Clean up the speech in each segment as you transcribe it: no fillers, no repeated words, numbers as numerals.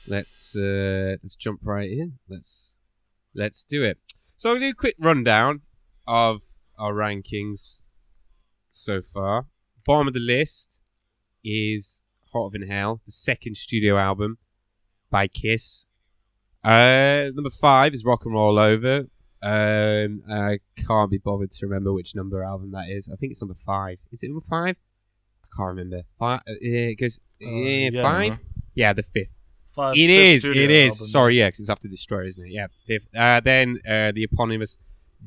let's jump right in. Let's do it. So I'll do a quick rundown of our rankings so far. Bottom of the list is Hotter Than Hell, the second studio album by Kiss. Number 5 is Rock and Roll Over. I can't be bothered to remember which number album that is. I think it's number 5. Is it number 5? I can't remember. 5. It goes 5. Yeah, the 5th. 5. It is. Album. Sorry, yeah, 'cause it's after Destroyer, isn't it? Yeah, 5th. Then the eponymous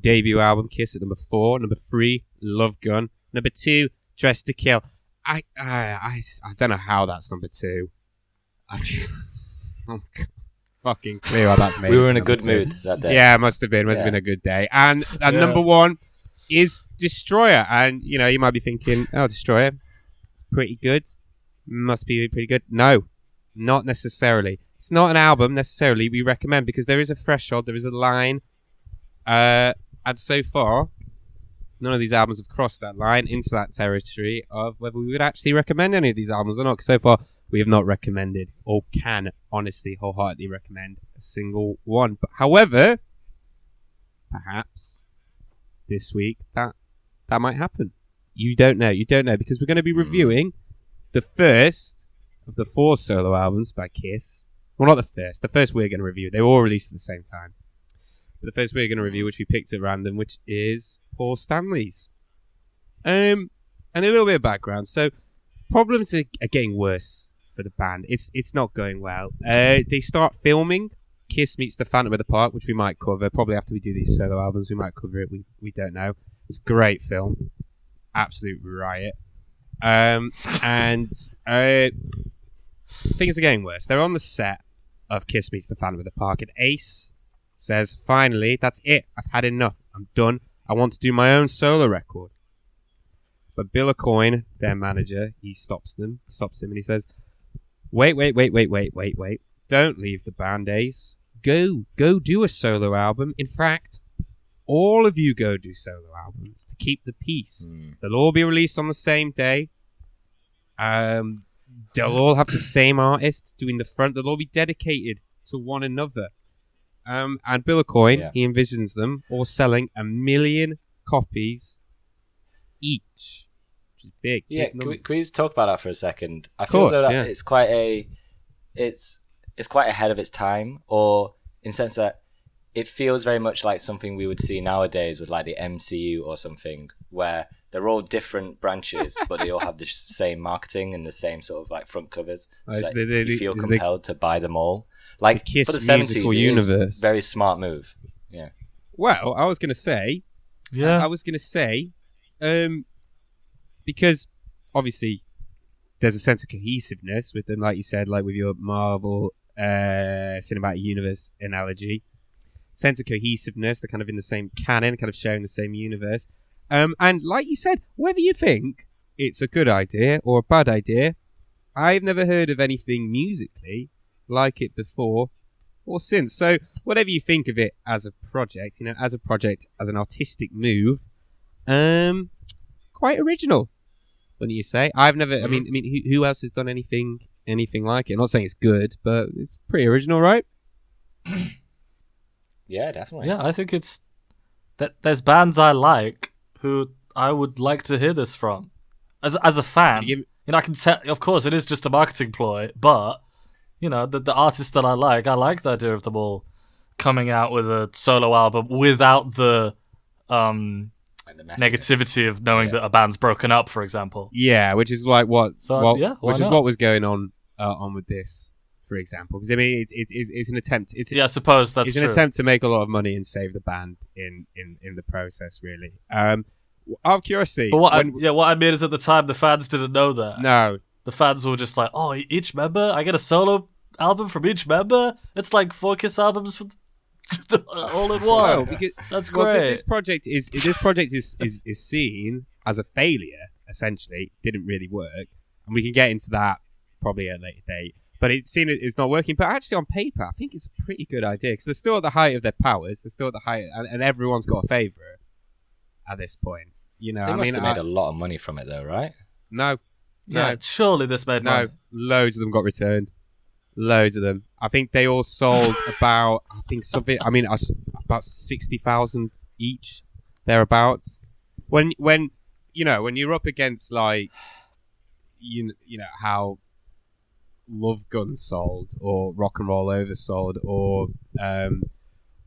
debut album, Kiss, at number 4. Number 3, Love Gun. Number 2, Dress to Kill. I don't know how that's number 2. I'm fucking clear how that's made. We were in a good mood that day. Yeah, it must have been. Must have been a good day. And number 1 is Destroyer. And, you know, you might be thinking, oh, Destroyer, it's pretty good. Must be pretty good. No, not necessarily. It's not an album necessarily we recommend because there is a threshold, there is a line. And so far, none of these albums have crossed that line into that territory of whether we would actually recommend any of these albums or not. 'Cause so far, we have not recommended or can honestly wholeheartedly recommend a single one. But however, perhaps this week that might happen. You don't know because we're going to be reviewing the first of the 4 solo albums by Kiss. Well, not the first. The first we're going to review. They were all released at the same time. But the first we're going to review, which we picked at random, which is Paul Stanley's. And a little bit of background. So problems are getting worse for the band. It's not going well. They start filming Kiss Meets the Phantom of the Park, which we might cover. Probably after we do these solo albums, we might cover it. We don't know. It's a great film. Absolute riot. And things are getting worse. They're on the set of Kiss Meets the Phantom of the Park, and Ace says, finally, that's it. I've had enough. I'm done. I want to do my own solo record. But Bill Aucoin, their manager, he stops him, and he says, wait. Don't leave the band, Ace. Go do a solo album. In fact, all of you go do solo albums to keep the peace. They'll all be released on the same day. They'll all have the same artist doing the front. They'll all be dedicated to one another. And Bill Aucoin, he envisions them all selling 1 million copies each, which is big. Yeah, big can we just talk about that for a second? I feel as though that it's quite ahead of its time, or in the sense that it feels very much like something we would see nowadays with like the MCU or something, where they're all different branches, but they all have the same marketing and the same sort of like front covers. So you feel compelled to buy them all. Like the for the 70s, universe. Very smart move. Yeah. Well, I was going to say, because obviously there's a sense of cohesiveness with them, like you said, like with your Marvel cinematic universe analogy. Sense of cohesiveness, they're kind of in the same canon, kind of sharing the same universe. And like you said, whether you think it's a good idea or a bad idea, I've never heard of anything musically like it before or since. So whatever you think of it as a project, as an artistic move, it's quite original, wouldn't you say? I've never. I mean, who else has done anything like it? I'm not saying it's good, but it's pretty original, right? Yeah, definitely. Yeah, I think it's that there's bands I like who I would like to hear this from. As a fan, I can tell. Of course, it is just a marketing ploy, but the artists that I like the idea of them all coming out with a solo album without the negativity of knowing that a band's broken up, for example. Yeah, which is like what was going on with this, for example. Because I mean, it's an attempt. I suppose that's true. It's an attempt to make a lot of money and save the band in the process, really. Out of curiosity, but what I mean is, at the time, the fans didn't know that. No, the fans were just like, "Oh, each member, I get a solo album from each member. It's like 4 Kiss albums for all in one." Because, that's great. Well, this project is seen as a failure. Essentially, didn't really work, and we can get into that probably at a later date. But it's seen it's not working. But actually, on paper, I think it's a pretty good idea because they're still at the height of their powers. They're still at the height, and everyone's got a favourite at this point. They must have made a lot of money from it, though, right? No, Yeah, surely this made money. No, loads of them got returned. Loads of them. I think they all sold about, about 60,000 each, thereabouts. When you're up against like, you know how Love Gun sold or Rock and Roll oversold, or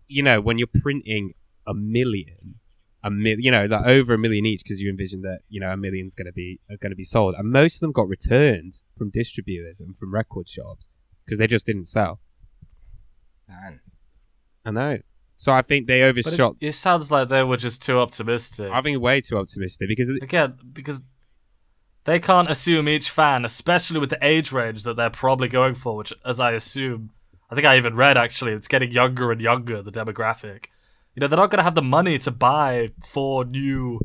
when you're printing a million, like over a million each, because you envision that a million's going to be sold, and most of them got returned from distributors and from record shops because they just didn't sell. Man, I know. So I think they overshot. It sounds like they were just too optimistic. I think way too optimistic because they can't assume each fan, especially with the age range that they're probably going for, which, as I assume, I think I even read actually, it's getting younger and younger, the demographic. They're not going to have the money to buy 4 new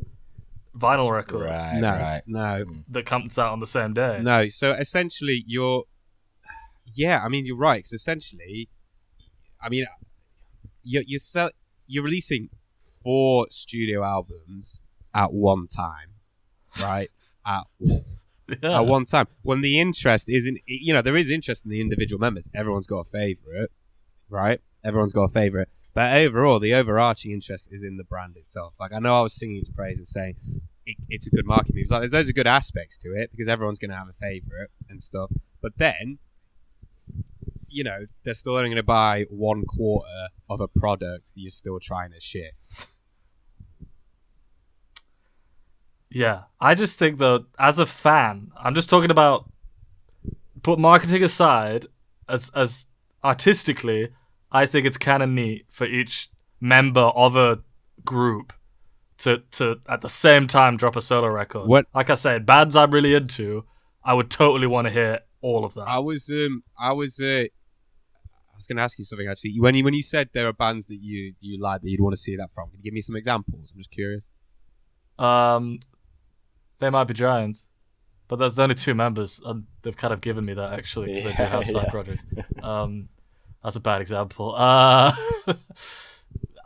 vinyl records. No. That comes out on the same day. No, so essentially you're right, because essentially, you're releasing 4 studio albums at one time, right? At one time, when the interest isn't, there is interest in the individual members. Everyone's got a favorite, right? Everyone's got a favorite, but overall, the overarching interest is in the brand itself. Like, I know I was singing its praises, saying it's a good marketing move. Like, there's loads of good aspects to it because everyone's going to have a favorite and stuff. But then, they're still only going to buy 1/4 of a product that you're still trying to shift. Yeah, I just think though, as a fan, I'm just talking about, put marketing aside, as artistically, I think it's kind of neat for each member of a group to at the same time drop a solo record. What? Like I said, bands I'm really into, I would totally want to hear all of them. I was going to ask you something actually. When you said there are bands that you like that you'd want to see that from, can you give me some examples? I'm just curious. They Might Be Giants, but there's only 2 members, and they've kind of given me that actually because they do have side projects. That's a bad example. I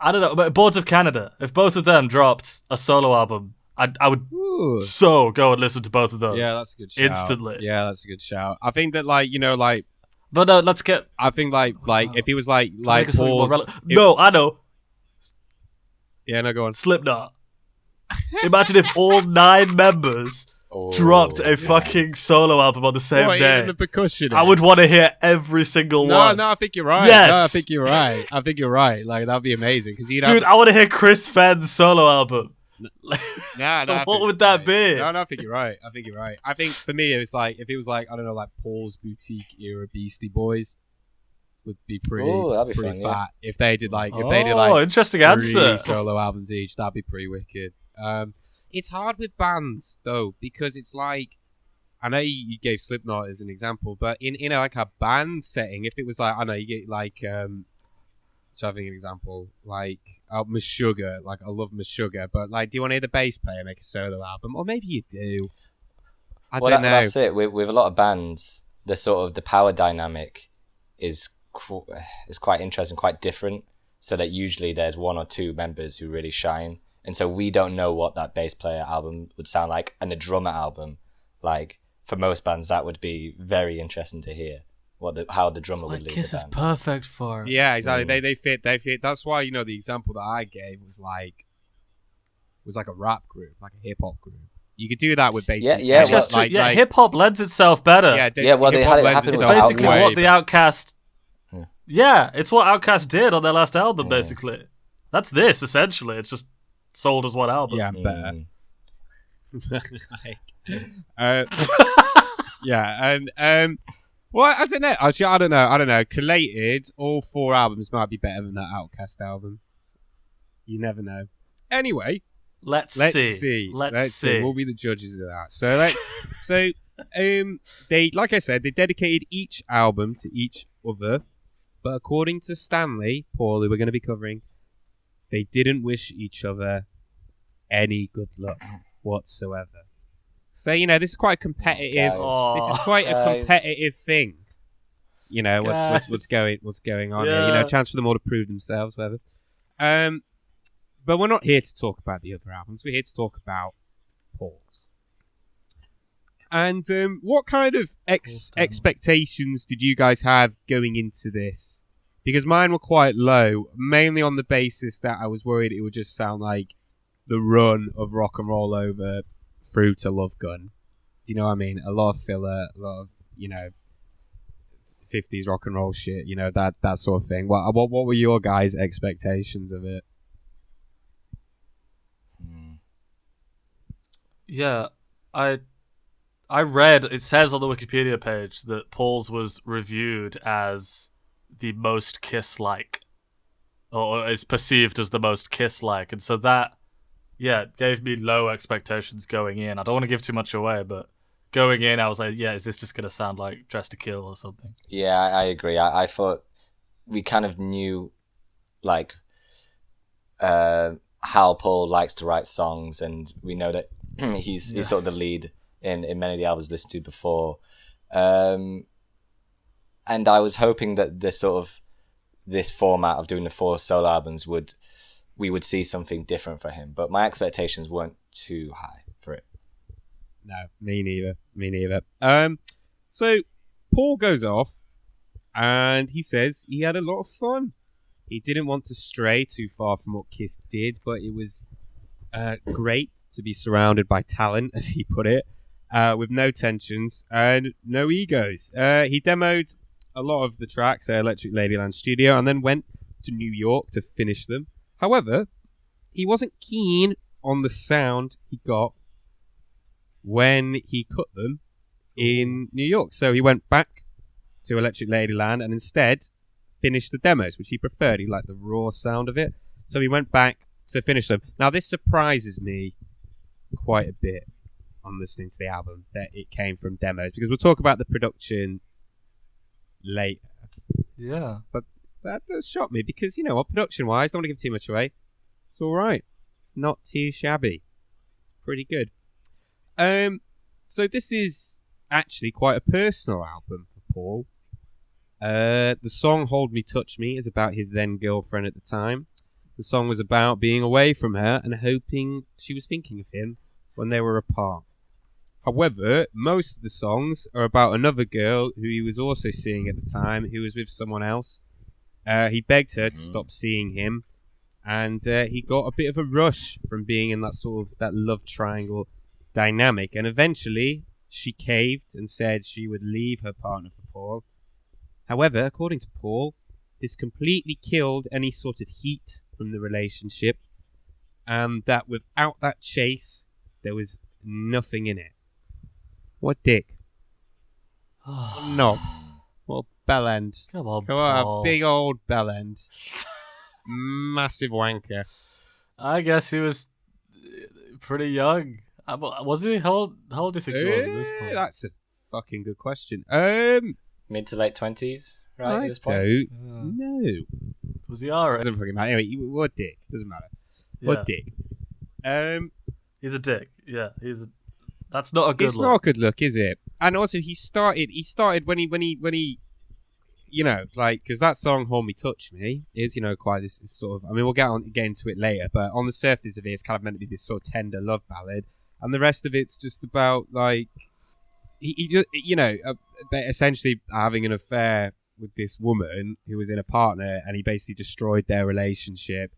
don't know, but Boards of Canada. If both of them dropped a solo album, I would so go and listen to both of those. Yeah, that's a good shout. Instantly. Yeah, that's a good shout. I think that But let's get. I think if he was like Paul's. No, I know. Yeah, no, go on. Slipknot. Imagine if all 9 members dropped a fucking solo album on the same day. Even the percussion. I would want to hear every single one. No, I think you're right. Yes. No, I think you're right. Like, that'd be amazing because I want to hear Chris Fenn's solo album. No, what would that be? No, I think you're right. I think for me, it was like if it was like, I don't know, like Paul's Boutique era Beastie Boys would be pretty fat. Yeah. If they did interesting 3 answer. solo albums each, that'd be pretty wicked. It's hard with bands though because it's like, I know you gave Slipknot as an example, but in like a band setting, if it was like, I know you get like having an example like Meshuggah, like I love Meshuggah, but like, do you want to hear the bass player make a solo album, or maybe you do? I don't know. That's it. With a lot of bands, the power dynamic is quite interesting, quite different. So that usually there's 1 or 2 members who really shine. And so we don't know what that bass player album would sound like, and the drummer album, like for most bands, that would be very interesting to hear how the drummer would lead Kiss the is band. perfect for. Yeah, exactly. They fit. That's why the example that I gave was like a rap group, like a hip hop group. You could do that with bass. Yeah. Hip hop lends itself better. Well, they had it happen. It's basically what the Outkast. Yeah, it's what Outkast did on their last album. Basically, that's this essentially. It's just sold as one album. Yeah, better. And well, I don't know. Actually, I don't know. Collated, all 4 albums might be better than that Outkast album. You never know. Anyway, let's see. We'll be the judges of that. They, like I said, they dedicated each album to each other, but according to Stanley, Paul, who we're going to be covering, they didn't wish each other any good luck whatsoever. So, this is quite competitive. This is quite a competitive thing. What's going on here. Chance for them all to prove themselves, whatever. But we're not here to talk about the other albums. We're here to talk about Paul's. And what kind of expectations did you guys have going into this? Because mine were quite low, mainly on the basis that I was worried it would just sound like the run of Rock and Roll Over through to Love Gun. Do you know what I mean? A lot of filler, a lot of, 50s rock and roll shit, that sort of thing. What were your guys' expectations of it? Yeah, I read, it says on the Wikipedia page that Paul's was reviewed as the most Kiss-like, or is perceived as the most Kiss-like, and so that, gave me low expectations going in. I don't want to give too much away, but going in, I was like, is this just going to sound like Dress to Kill or something? Yeah, I agree. I thought we kind of knew, like, how Paul likes to write songs, and we know that he's sort of the lead in many of the albums listened to before. And I was hoping that this format of doing the 4 solo albums we would see something different for him. But my expectations weren't too high for it. No, me neither. So Paul goes off and he says he had a lot of fun. He didn't want to stray too far from what Kiss did, but it was great to be surrounded by talent, as he put it, with no tensions and no egos. He demoed a lot of the tracks at Electric Ladyland Studio and then went to New York to finish them. However, he wasn't keen on the sound he got when he cut them in New York. So he went back to Electric Ladyland and instead finished the demos, which he preferred. He liked the raw sound of it. So he went back to finish them. Now, this surprises me quite a bit on listening to the album, that it came from demos, because we'll talk about the production later. Yeah. But that does shock me because, production-wise, don't want to give too much away. It's all right. It's not too shabby. It's pretty good. So this is actually quite a personal album for Paul. The song Hold Me, Touch Me is about his then girlfriend at the time. The song was about being away from her and hoping she was thinking of him when they were apart. However, most of the songs are about another girl who he was also seeing at the time, who was with someone else. He begged her to stop seeing him, and he got a bit of a rush from being in that love triangle dynamic, and eventually she caved and said she would leave her partner for Paul. However, according to Paul, this completely killed any sort of heat from the relationship, and that without that chase, there was nothing in it. What dick? What knob? What bell end? Come on, Paul. Big old bell end. Massive wanker. I guess he was pretty young. Was he? How old do you think he was at this point? That's a fucking good question. Mid to late 20s, right? At this point? I don't know. Was he alright? Doesn't fucking matter. Anyway, what dick? Doesn't matter. Yeah. What dick? He's a dick. Yeah, that's not a good look. It's not a good look, is it? And also, he started when he because that song "Hold Me, Touch Me" is quite this sort of. I mean, we'll get into it later, but on the surface of it, it's kind of meant to be this sort of tender love ballad, and the rest of it's just about he essentially having an affair with this woman who was in a partner, and he basically destroyed their relationship,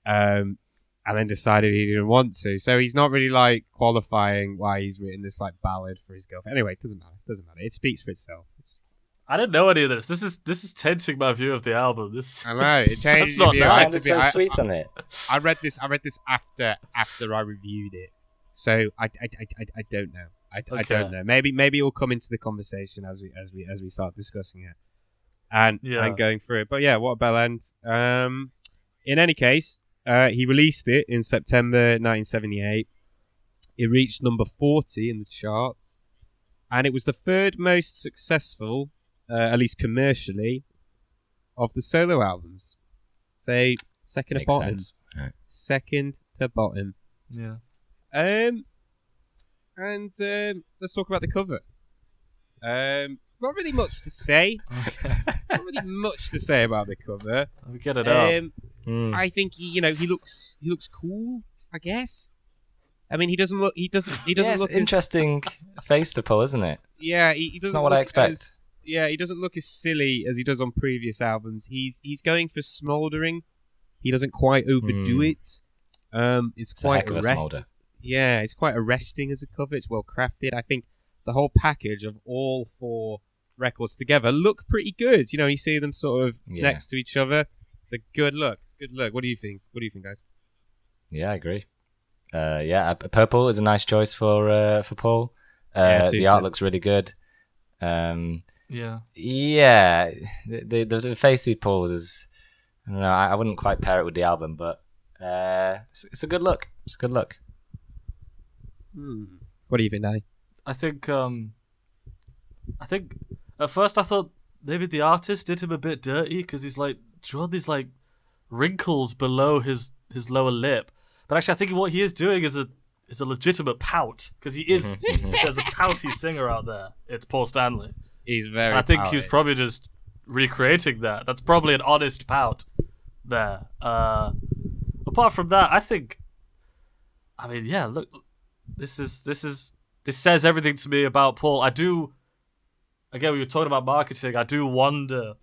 and then decided he didn't want to. So he's not really qualifying why he's written this ballad for his girlfriend. Anyway, it doesn't matter. It speaks for itself. I didn't know any of this. This is tainting my view of the album. I know it changed. Not nice. It's so sweet on it. I read this after I reviewed it, so I don't know. I don't know. Maybe it will come into the conversation as we start discussing it and going through it. But yeah, what a bell end. In any case, he released it in September 1978. It reached number 40 in the charts, and it was the third most successful, at least commercially, of the solo albums. Say second to bottom. Right. Second to bottom. Yeah. And let's talk about the cover. Not really much to say. Not really much to say about the cover. We get it up. I think he looks cool, I guess. I mean, he doesn't look. He doesn't look interesting face to pull, isn't it? Yeah, he doesn't. Not what I expect. He doesn't look as silly as he does on previous albums. He's going for smouldering. He doesn't quite overdo it. It's quite arresting. Yeah, it's quite arresting as a cover. It's well crafted. I think the whole package of all 4 records together look pretty good. You see them sort of next to each other. It's a good look. What do you think? Guys? Yeah, I agree. Purple is a nice choice for Paul. The art looks really good. The face he pulls is, I don't know, I wouldn't quite pair it with the album, but it's a good look. It's a good look. What do you think, Danny? I think at first I thought maybe the artist did him a bit dirty because he's like drawn these like wrinkles below his lower lip. But actually, I think what he is doing is a legitimate pout because he is. There's a pouty singer out there. It's Paul Stanley. He's very. I think he's probably just recreating that. That's probably an honest pout there. Apart from that, I think. I mean, yeah. Look, this says everything to me about Paul. I do. Again, we were talking about marketing. I do wonder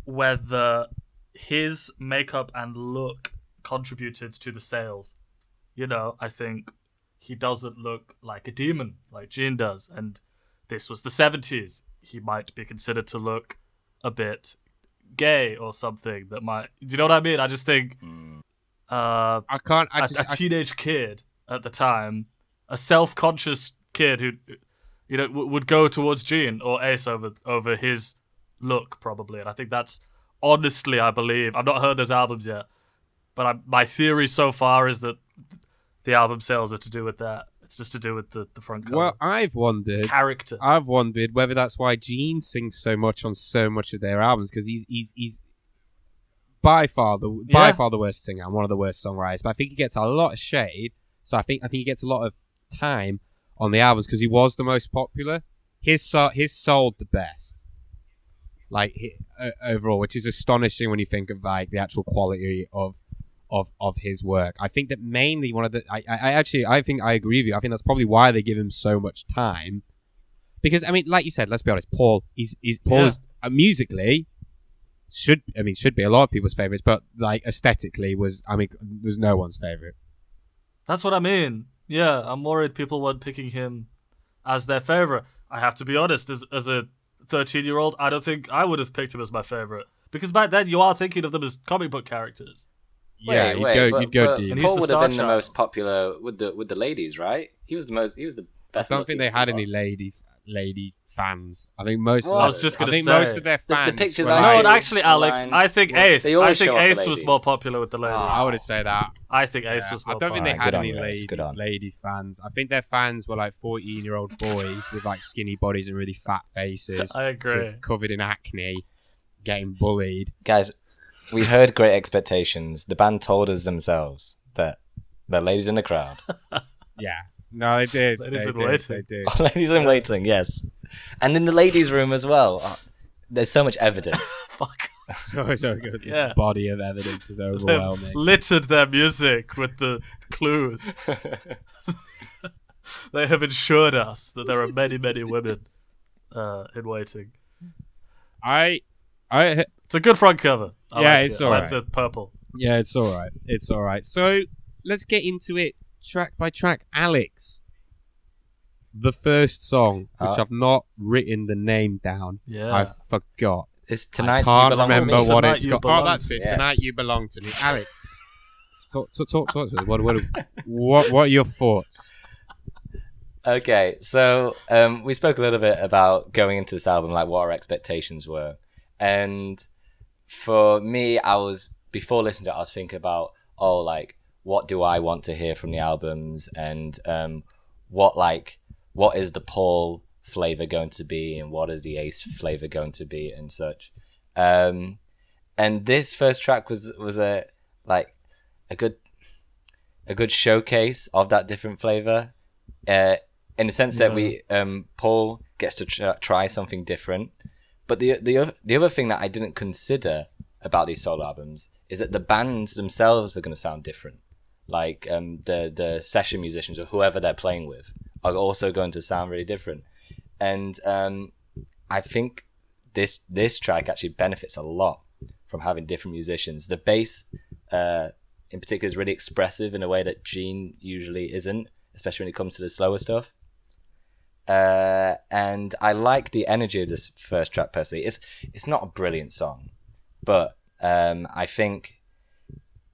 whether his makeup and look contributed to the sales. I think he doesn't look like a demon like Gene does, and this was the 70s. He might be considered to look a bit gay or something that might. Do you know what I mean? I just think a teenage kid at the time, a self-conscious kid who would go towards Gene or Ace over his look probably, and I think that's honestly, I believe. I've not heard those albums yet, but my theory so far is that the album sales are to do with that. It's just to do with the front cover. Well, I've wondered whether that's why Gene sings so much on so much of their albums, because he's by far the worst singer and one of the worst songwriters. But I think he gets a lot of shade. So I think he gets a lot of time on the albums because he was the most popular. His sold the best, overall, which is astonishing when you think of the actual quality of his work. I think that mainly one of the I think I agree with you. I think that's probably why they give him so much time, because I mean, like you said, let's be honest, Paul is musically should be a lot of people's favorites, but aesthetically was no one's favorite. That's what I mean. Yeah, I'm worried people weren't picking him as their favorite. I have to be honest, as a 13-year-old, I don't think I would have picked him as my favorite, because back then you are thinking of them as comic book characters. Yeah, you'd go deep. And Paul would have been the most popular with the ladies, right? He was the best. I don't think they had any lady fans. I think most. I was just going to say most of their fans. The pictures actually, Alex, I think Ace. I think Ace was more popular with the ladies. I would say that. I think Ace was more popular. I don't think they had any lady fans. I think their fans were 14-year-old boys with skinny bodies and really fat faces. I agree. Covered in acne, getting bullied. Guys, we heard Great Expectations. The band told us themselves that the ladies in the crowd. Yeah. No, they did. Ladies in waiting. They did. Ladies in waiting, yes. And in the ladies' room as well. There's so much evidence. Fuck. So good. Yeah. The body of evidence is overwhelming. They've littered their music with the clues. They have ensured us that there are many, many women in waiting. It's a good front cover. It's all right. I like the purple. Yeah, it's all right. It's all right. So let's get into it track by track. Alex, the first song, which I've not written the name down. Yeah, I forgot. It's Tonight. I can't remember what it's got. Oh, that's it. Yeah. Tonight You Belong to Me. Alex, talk to me. What are your thoughts? Okay, so we spoke a little bit about going into this album, what our expectations were. And for me, before listening to it, I was thinking about, what do I want to hear from the albums, and what is the Paul flavor going to be, and what is the Ace flavor going to be, and such. And this first track was a good showcase of that different flavor, in the sense that Paul gets to try something different. But the other thing that I didn't consider about these solo albums is that the bands themselves are going to sound different. like the session musicians or whoever they're playing with are also going to sound really different. And I think this track actually benefits a lot from having different musicians. The bass in particular is really expressive in a way that Gene usually isn't, especially when it comes to the slower stuff. And I like the energy of this first track personally. It's not a brilliant song, but I think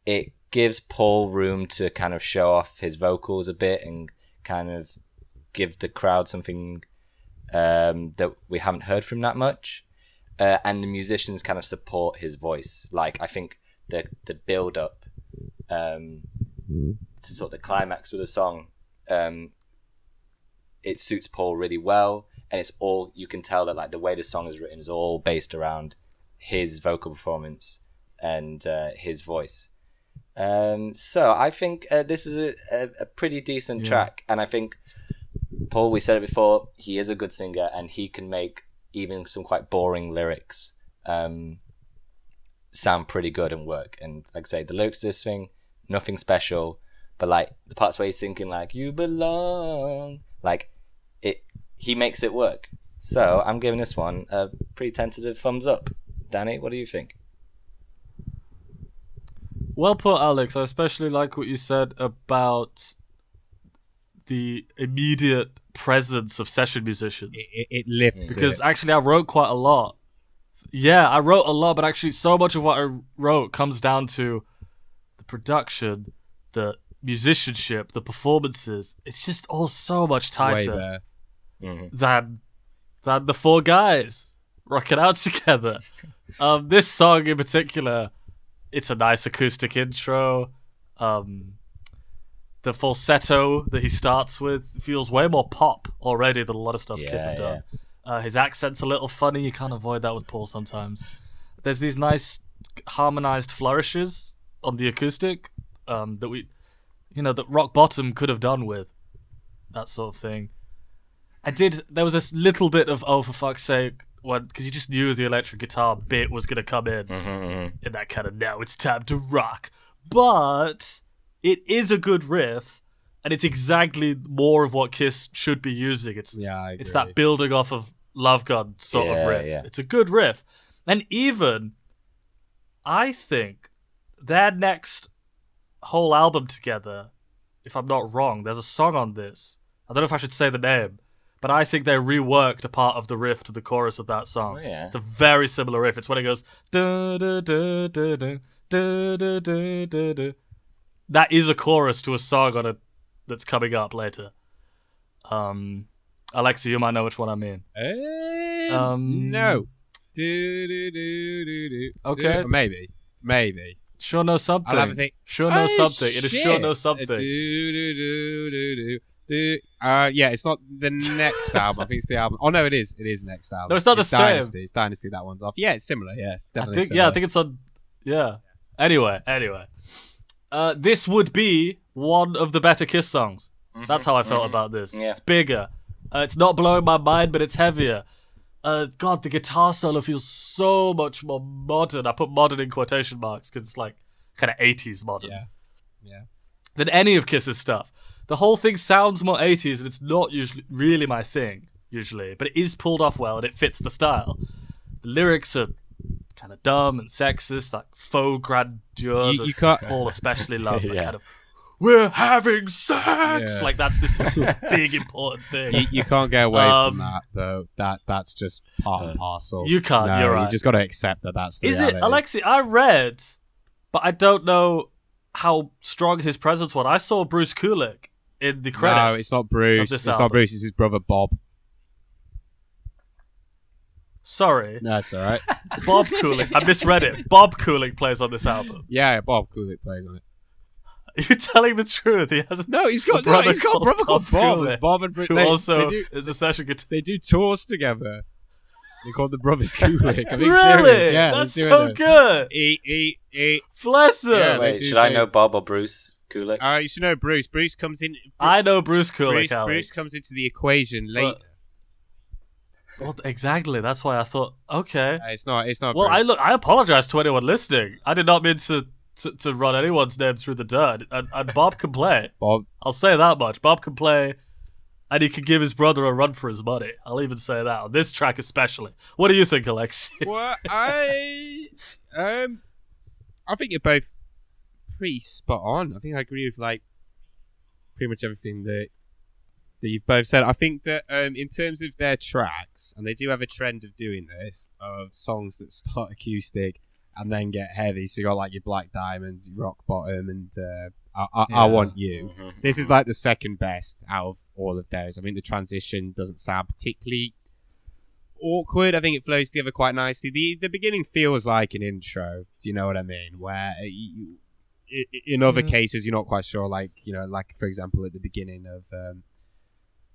it gives Paul room to kind of show off his vocals a bit and kind of give the crowd something that we haven't heard from that much. And the musicians kind of support his voice. Like, I think the build up to sort of the climax of the song, it suits Paul really well, and it's all, you can tell that like the way the song is written is all based around his vocal performance and his voice. So I think this is a pretty decent track, and I think Paul, we said it before, he is a good singer, and he can make even some quite boring lyrics sound pretty good and work. And like I say, the lyrics to this thing, nothing special, but like the parts where he's singing like "You belong," like he makes it work. So I'm giving this one a pretty tentative thumbs up. Danny, what do you think? Well put, Alex. I especially like what you said about the immediate presence of session musicians. It lifts because actually I wrote quite a lot. Yeah, I wrote a lot, but actually so much of what I wrote comes down to the production, the musicianship, the performances. It's just all so much tighter than the four guys rocking out together. This song in particular, it's a nice acoustic intro. The falsetto that he starts with feels way more pop already than a lot of stuff Kiss have done. His accent's a little funny. You can't avoid that with Paul sometimes. There's these nice harmonized flourishes on the acoustic that Rock Bottom could have done with that sort of thing. There was this little bit of "oh for fuck's sake" because you just knew the electric guitar bit was going to come in that kind of "now it's time to rock," but it is a good riff, and it's exactly more of what Kiss should be using. It's that building off of Love Gun sort of riff. Yeah. It's a good riff. And even, I think, their next whole album together, if I'm not wrong, there's a song on this. I don't know if I should say the name, but I think they reworked a part of the riff to the chorus of that song. It's a very similar riff. It's when it goes da da da da da da da da da da. That is a chorus to a song that's coming up later. Alexei, you might know which one I mean. No. Okay. Maybe. Sure know something. I'll have a think. Sure know something. It is sure know something. Yeah, it's not the next album. I think it's the album. Oh no, it is. It is the next album. No, it's not the same. Dynasty. It's Dynasty. That one's off. Yeah, it's similar. Yes, definitely. I think it's on. Yeah. Anyway. This would be one of the better Kiss songs. That's how I felt about this. Yeah. It's bigger. It's not blowing my mind, but it's heavier. God, the guitar solo feels so much more modern. I put modern in quotation marks because it's like kind of 80s modern. Yeah. Than any of Kiss's stuff. The whole thing sounds more 80s, and it's not usually really my thing, but it is pulled off well, and it fits the style. The lyrics are kind of dumb and sexist, like faux grandeur that Paul especially loves. That kind of, we're having sex! Like, that's this big, important thing. You can't get away from that, though. That's just part and parcel. You can't, you're right. You just got to accept that that's the reality. Is it, Alexei, I read, but I don't know how strong his presence was. I saw Bruce Kulick in the credits. No, it's not Bruce. It's not Bruce, it's his brother Bob. Sorry. That's all right. Bob Kulick. I misread it. Bob Kulick plays on this album. Yeah, Bob Kulick plays on it. Are you telling the truth? He has he's got a brother called Bob. There's Bob and Bruce. Who also is a session guitar. They do tours together. They call the brothers Kulick. Really? Serious. Yeah, that's so good. Bless him. Yeah, wait, should I know Bob or Bruce Kulick? You should know Bruce. Bruce comes in. I know Bruce Kulick. Bruce comes into the equation later. Well, exactly. That's why I thought, okay. It's not. Well, Bruce. I apologize to anyone listening. I did not mean to to run anyone's name through the dirt, and Bob can play. Bob, I'll say that much. Bob can play, and he can give his brother a run for his money. I'll even say that on this track especially. What do you think, Alexei? well, I think you're both pretty spot on. I think I agree with like pretty much everything that you've both said. I think that in terms of their tracks, and they do have a trend of doing this, of songs that start acoustic and then get heavy. So you got like your Black Diamonds, your Rock Bottom, and I Want You. Mm-hmm. This is like the second best out of all of those. I think the transition doesn't sound particularly awkward. I think it flows together quite nicely. The beginning feels like an intro. Do you know what I mean? Where in other cases you're not quite sure. Like, you know, like for example at the beginning of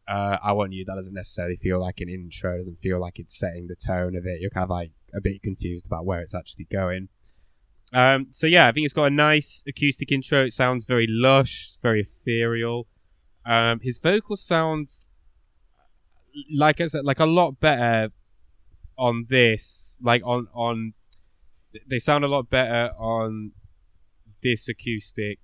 I Want You, that doesn't necessarily feel like an intro. It doesn't feel like it's setting the tone of it. You're kind of like a bit confused about where it's actually going. So yeah, I think it's got a nice acoustic intro. It sounds very lush, very ethereal. His vocals sounds like I said, like a lot better on this. Like on they sound a lot better on this acoustic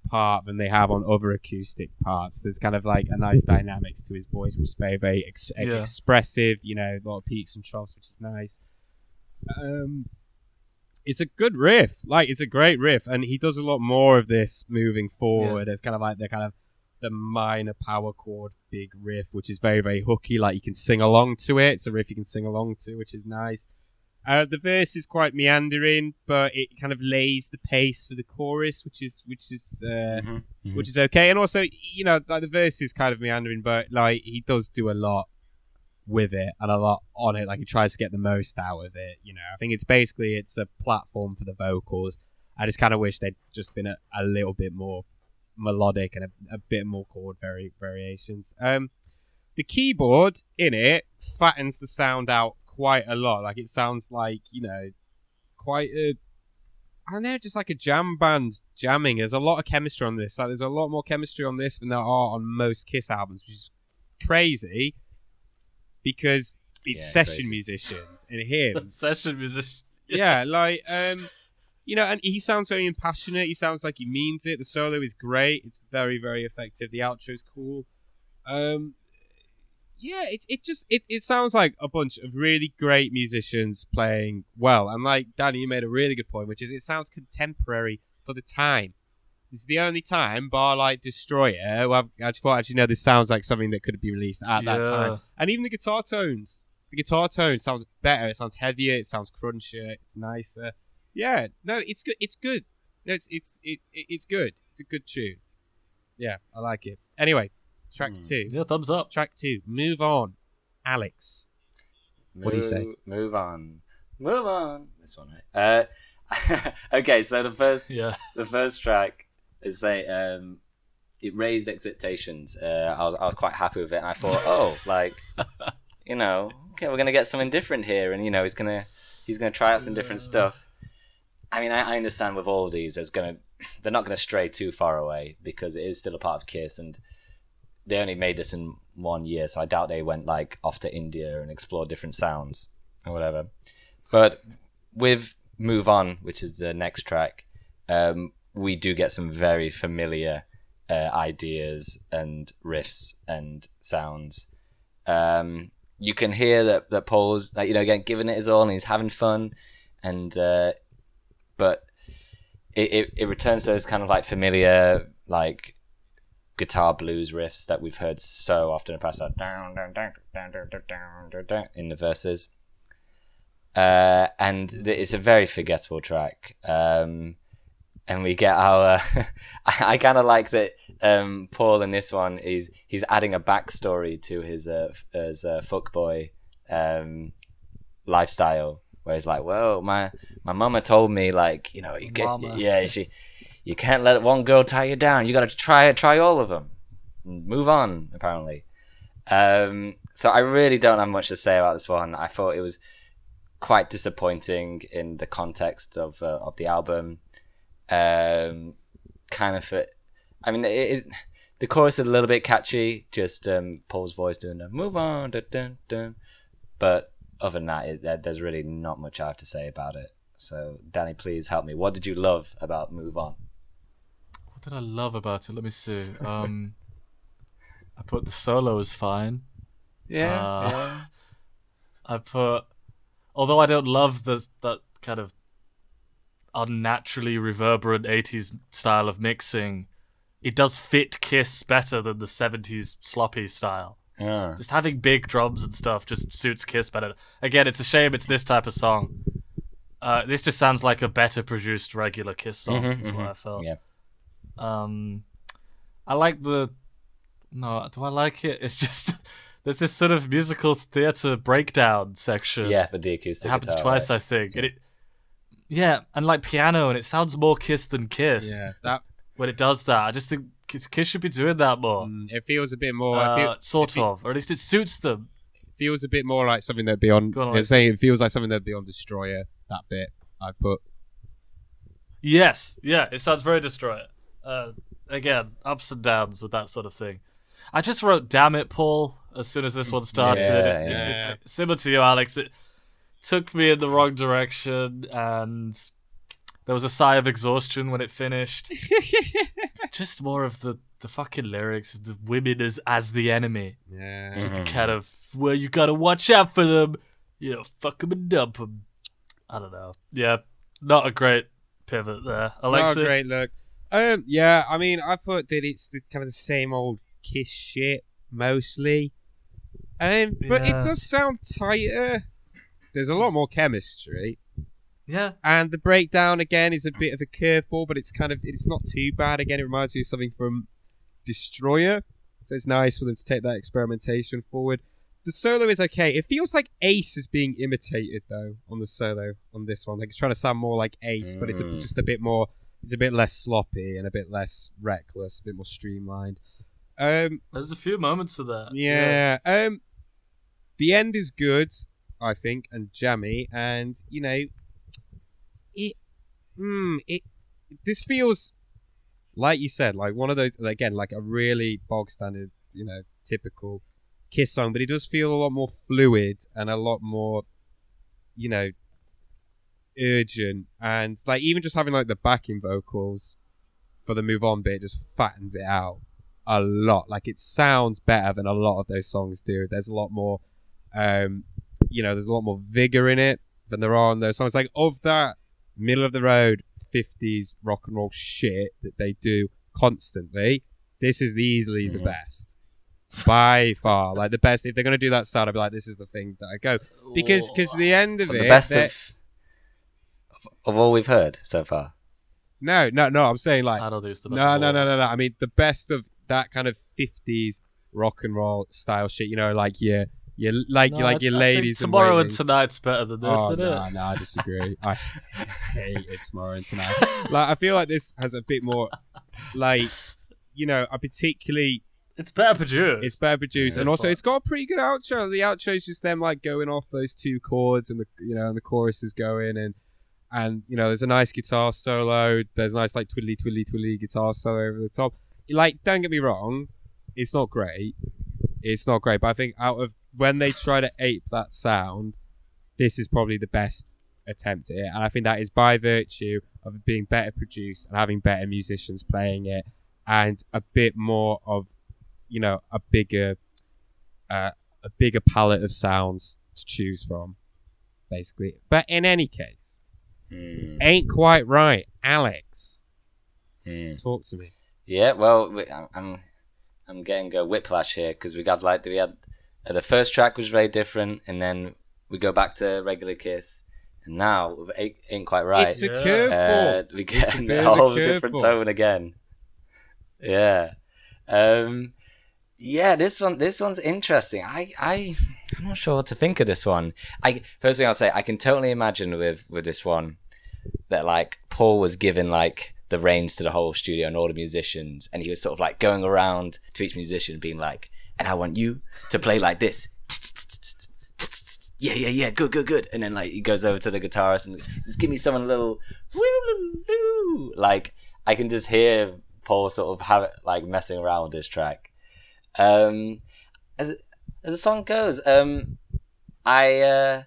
part than they have on other acoustic parts. There's kind of like a nice dynamics to his voice, which is very, very expressive. You know, a lot of peaks and troughs, which is nice. It's a good riff. Like, it's a great riff, and he does a lot more of this moving forward. It's kind of like the minor power chord big riff, which is very, very hooky. Like, you can sing along to it. It's a riff you can sing along to, which is nice. The verse is quite meandering, but it kind of lays the pace for the chorus, which is okay. And also, you know, like the verse is kind of meandering, but like he does do a lot with it and a lot on it. Like he tries to get the most out of it. You know, I think it's a platform for the vocals. I just kind of wish they'd just been a little bit more melodic and a bit more chord variations. The keyboard in it fattens the sound out quite a lot. Like it sounds like, you know, quite a, I don't know, just like a jam band jamming. There's a lot of chemistry on this. Like there's a lot more chemistry on this than there are on most Kiss albums, which is crazy because it's session musicians and him. Session musician. Yeah, like you know, and he sounds very impassionate. He sounds like he means it. The solo is great. It's very, very effective. The outro is cool. Yeah, it sounds like a bunch of really great musicians playing well. And like Danny, you made a really good point, which is it sounds contemporary for the time. This is the only time, bar like Destroyer, who I just thought, actually, no, this sounds like something that could be released at that time. And even the guitar tone sounds better. It sounds heavier. It sounds crunchier. It's nicer. Yeah, no, it's good. It's good. No, it's good. It's a good tune. Yeah, I like it. Anyway. Track 2. Yeah, thumbs up. Track 2. Move On. Alex. What do you say? Move on. This one, right? Okay, so the first track is it raised expectations. I was quite happy with it, and I thought, you know, okay, we're gonna get something different here, and you know, he's gonna try out some different stuff. I mean, I understand with all of these, they're not gonna stray too far away because it is still a part of Kiss, and they only made this in 1 year, so I doubt they went like off to India and explored different sounds or whatever. But with Move On, which is the next track, we do get some very familiar ideas and riffs and sounds. You can hear that Paul's, like, you know, again, giving it his all and he's having fun, and but it returns to those kind of like familiar like guitar blues riffs that we've heard so often in the past, like in the verses, and it's a very forgettable track, and we get our I kind of like that Paul in this one he's adding a backstory to his fuckboy lifestyle, where he's like, well, my mama told me, like, you know, you can't let one girl tie you down. You got to try all of them. Move on, apparently. So I really don't have much to say about this one. I thought it was quite disappointing in the context of the album. Kind of, I mean, the chorus is a little bit catchy. Just Paul's voice doing the "move on," dun, dun, dun. But other than that, there's really not much I have to say about it. So, Danny, please help me. What did you love about Move On? What did I love about it? Let me see. I put the solo is fine. Yeah. I put, although I don't love that kind of unnaturally reverberant 80s style of mixing, it does fit Kiss better than the 70s sloppy style. Yeah. Just having big drums and stuff just suits Kiss better. Again, it's a shame it's this type of song. This just sounds like a better produced regular Kiss song, is what I felt. Yeah. I like do I like it? It's just, there's this sort of musical theatre breakdown section. Yeah, with the acoustic It happens guitar, twice, right? I think. And like piano, and it sounds more Kiss than Kiss. Yeah, that When it does that, I just think Kiss should be doing that more. it feels a bit more. Or at least it suits them. It feels a bit more like something that'd be on. Go on, They're Alex. saying it feels like something that'd be on Destroyer. That bit I put. Yes, yeah, it sounds very Destroyer. Again, ups and downs with that sort of thing. I just wrote "Damn it, Paul" as soon as this one started. Yeah. Similar to you, Alex, it took me in the wrong direction, and there was a sigh of exhaustion when it finished. Just more of the fucking lyrics, the women as the enemy. Yeah. Just the kind of, well, you gotta watch out for them, fuck them and dump them. I don't know. Yeah, not a great pivot there. Alexei? Not a great look. Yeah, I mean, I put that it's kind of the same old Kiss shit mostly. But it does sound tighter. There's a lot more chemistry. Yeah. And the breakdown again is a bit of a curveball, but it's not too bad. Again, it reminds me of something from Destroyer, so it's nice for them to take that experimentation forward. The solo is okay. It feels like Ace is being imitated though on the solo on this one. Like it's trying to sound more like Ace, but it's just a bit more. It's a bit less sloppy and a bit less reckless, a bit more streamlined. There's a few moments of that. Yeah. The end is good, I think, and jammy, and this feels like you said, like one of those, again, like a really bog standard, typical Kiss song, but it does feel a lot more fluid and a lot more, urgent, and like even just having like the backing vocals for the Move On bit just fattens it out a lot. Like it sounds better than a lot of those songs do. There's a lot more, there's a lot more vigor in it than there are on those songs. Like of that middle of the road 50s rock and roll shit that they do constantly, this is easily the best by far. Like the best. If they're going to do that sound, I'd be like, this is the thing that I go, because the end of it, the best of all we've heard so far. No, I'm saying like, I don't think it's the best. No. I mean the best of that kind of 50s rock and roll style shit, like your ladies. Tomorrow and and Tonight's better than this, isn't it? No, I disagree. I hate it. Tomorrow and Tonight. Like, I feel like this has a bit more, like, a particularly. It's better produced. It's better produced, and also it's got a pretty good outro. The outro is just them like going off those two chords, and and the chorus is going, and there's a nice guitar solo. There's a nice like twiddly guitar solo over the top. Like, don't get me wrong, it's not great. But I think out of when they try to ape that sound, this is probably the best attempt at it. And I think that is by virtue of it being better produced and having better musicians playing it, and a bit more of, a bigger palette of sounds to choose from, basically. But in any case, ain't quite right, Alex. Talk to me. Yeah, well, I'm getting a whiplash here because we had the first track was very different, and then we go back to regular Kiss, and now with Ain't Quite Right. It's a curveball. We get a whole different tone again. Yeah. Yeah, this one's interesting. I'm not sure what to think of this one. First thing I'll say, I can totally imagine with this one that like Paul was given like the reins to the whole studio and all the musicians, and he was sort of like going around to each musician being like, and I want you to play like this. Yeah, good. And then like he goes over to the guitarist and just give me someone a little like, I can just hear Paul sort of have it like messing around with this track. As the song goes, I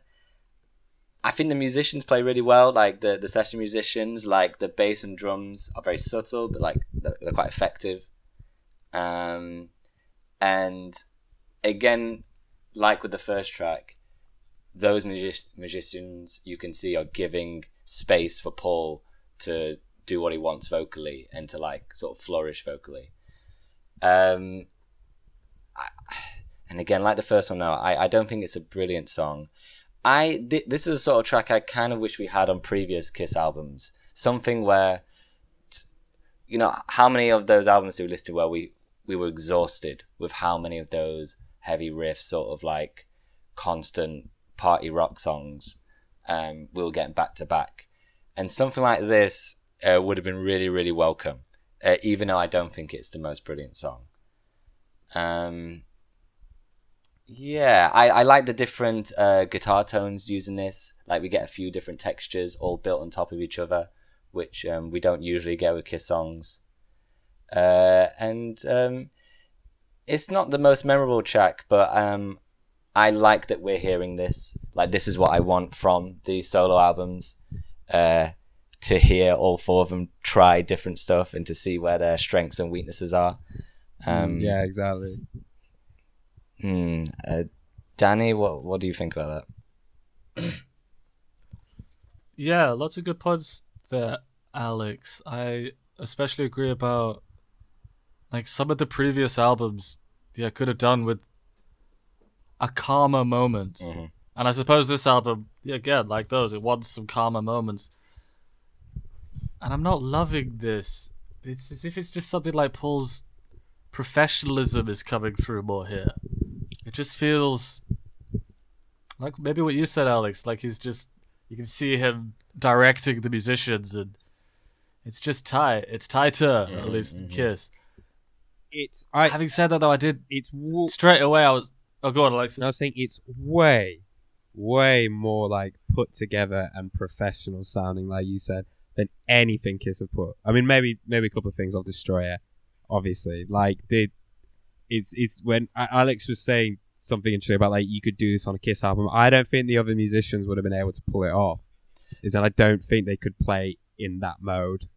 I think the musicians play really well. Like the session musicians, like the bass and drums are very subtle, but like they're quite effective. And again, like with the first track, those musicians you can see are giving space for Paul to do what he wants vocally and to like sort of flourish vocally. And again, like the first one, no, I don't think it's a brilliant song. This is a sort of track I kind of wish we had on previous Kiss albums. Something where, you know, how many of those albums do we listen to where we were exhausted with how many of those heavy riffs, sort of like constant party rock songs, we were getting back to back. And something like this would have been really, really welcome, even though I don't think it's the most brilliant song. Yeah, I like the different guitar tones used in this. Like we get a few different textures all built on top of each other, which we don't usually get with Kiss songs. And it's not the most memorable track, but I like that we're hearing this. Like this is what I want from these solo albums, to hear all four of them try different stuff and to see where their strengths and weaknesses are. Yeah, exactly. Danny, what do you think about that? Yeah, lots of good points there, Alex. I especially agree about like some of the previous albums. Yeah, could have done with a calmer moment. Mm-hmm. And I suppose this album, yeah, again, like those, it wants some calmer moments. And I'm not loving this. It's as if it's just something like Paul's professionalism is coming through more here. It just feels like maybe what you said, Alex. Like he's just, you can see him directing the musicians, and it's just tight. It's tighter, at least in Kiss. Having said that, though, I did. Straight away, I was. Oh, go on, Alexei. I was saying it's way more like put together and professional sounding, like you said, than anything Kiss have put. I mean, maybe a couple of things of Destroyer, obviously. Like it's when Alex was saying something interesting about like you could do this on a Kiss album. I don't think the other musicians would have been able to pull it off. Is that I don't think they could play in that mode.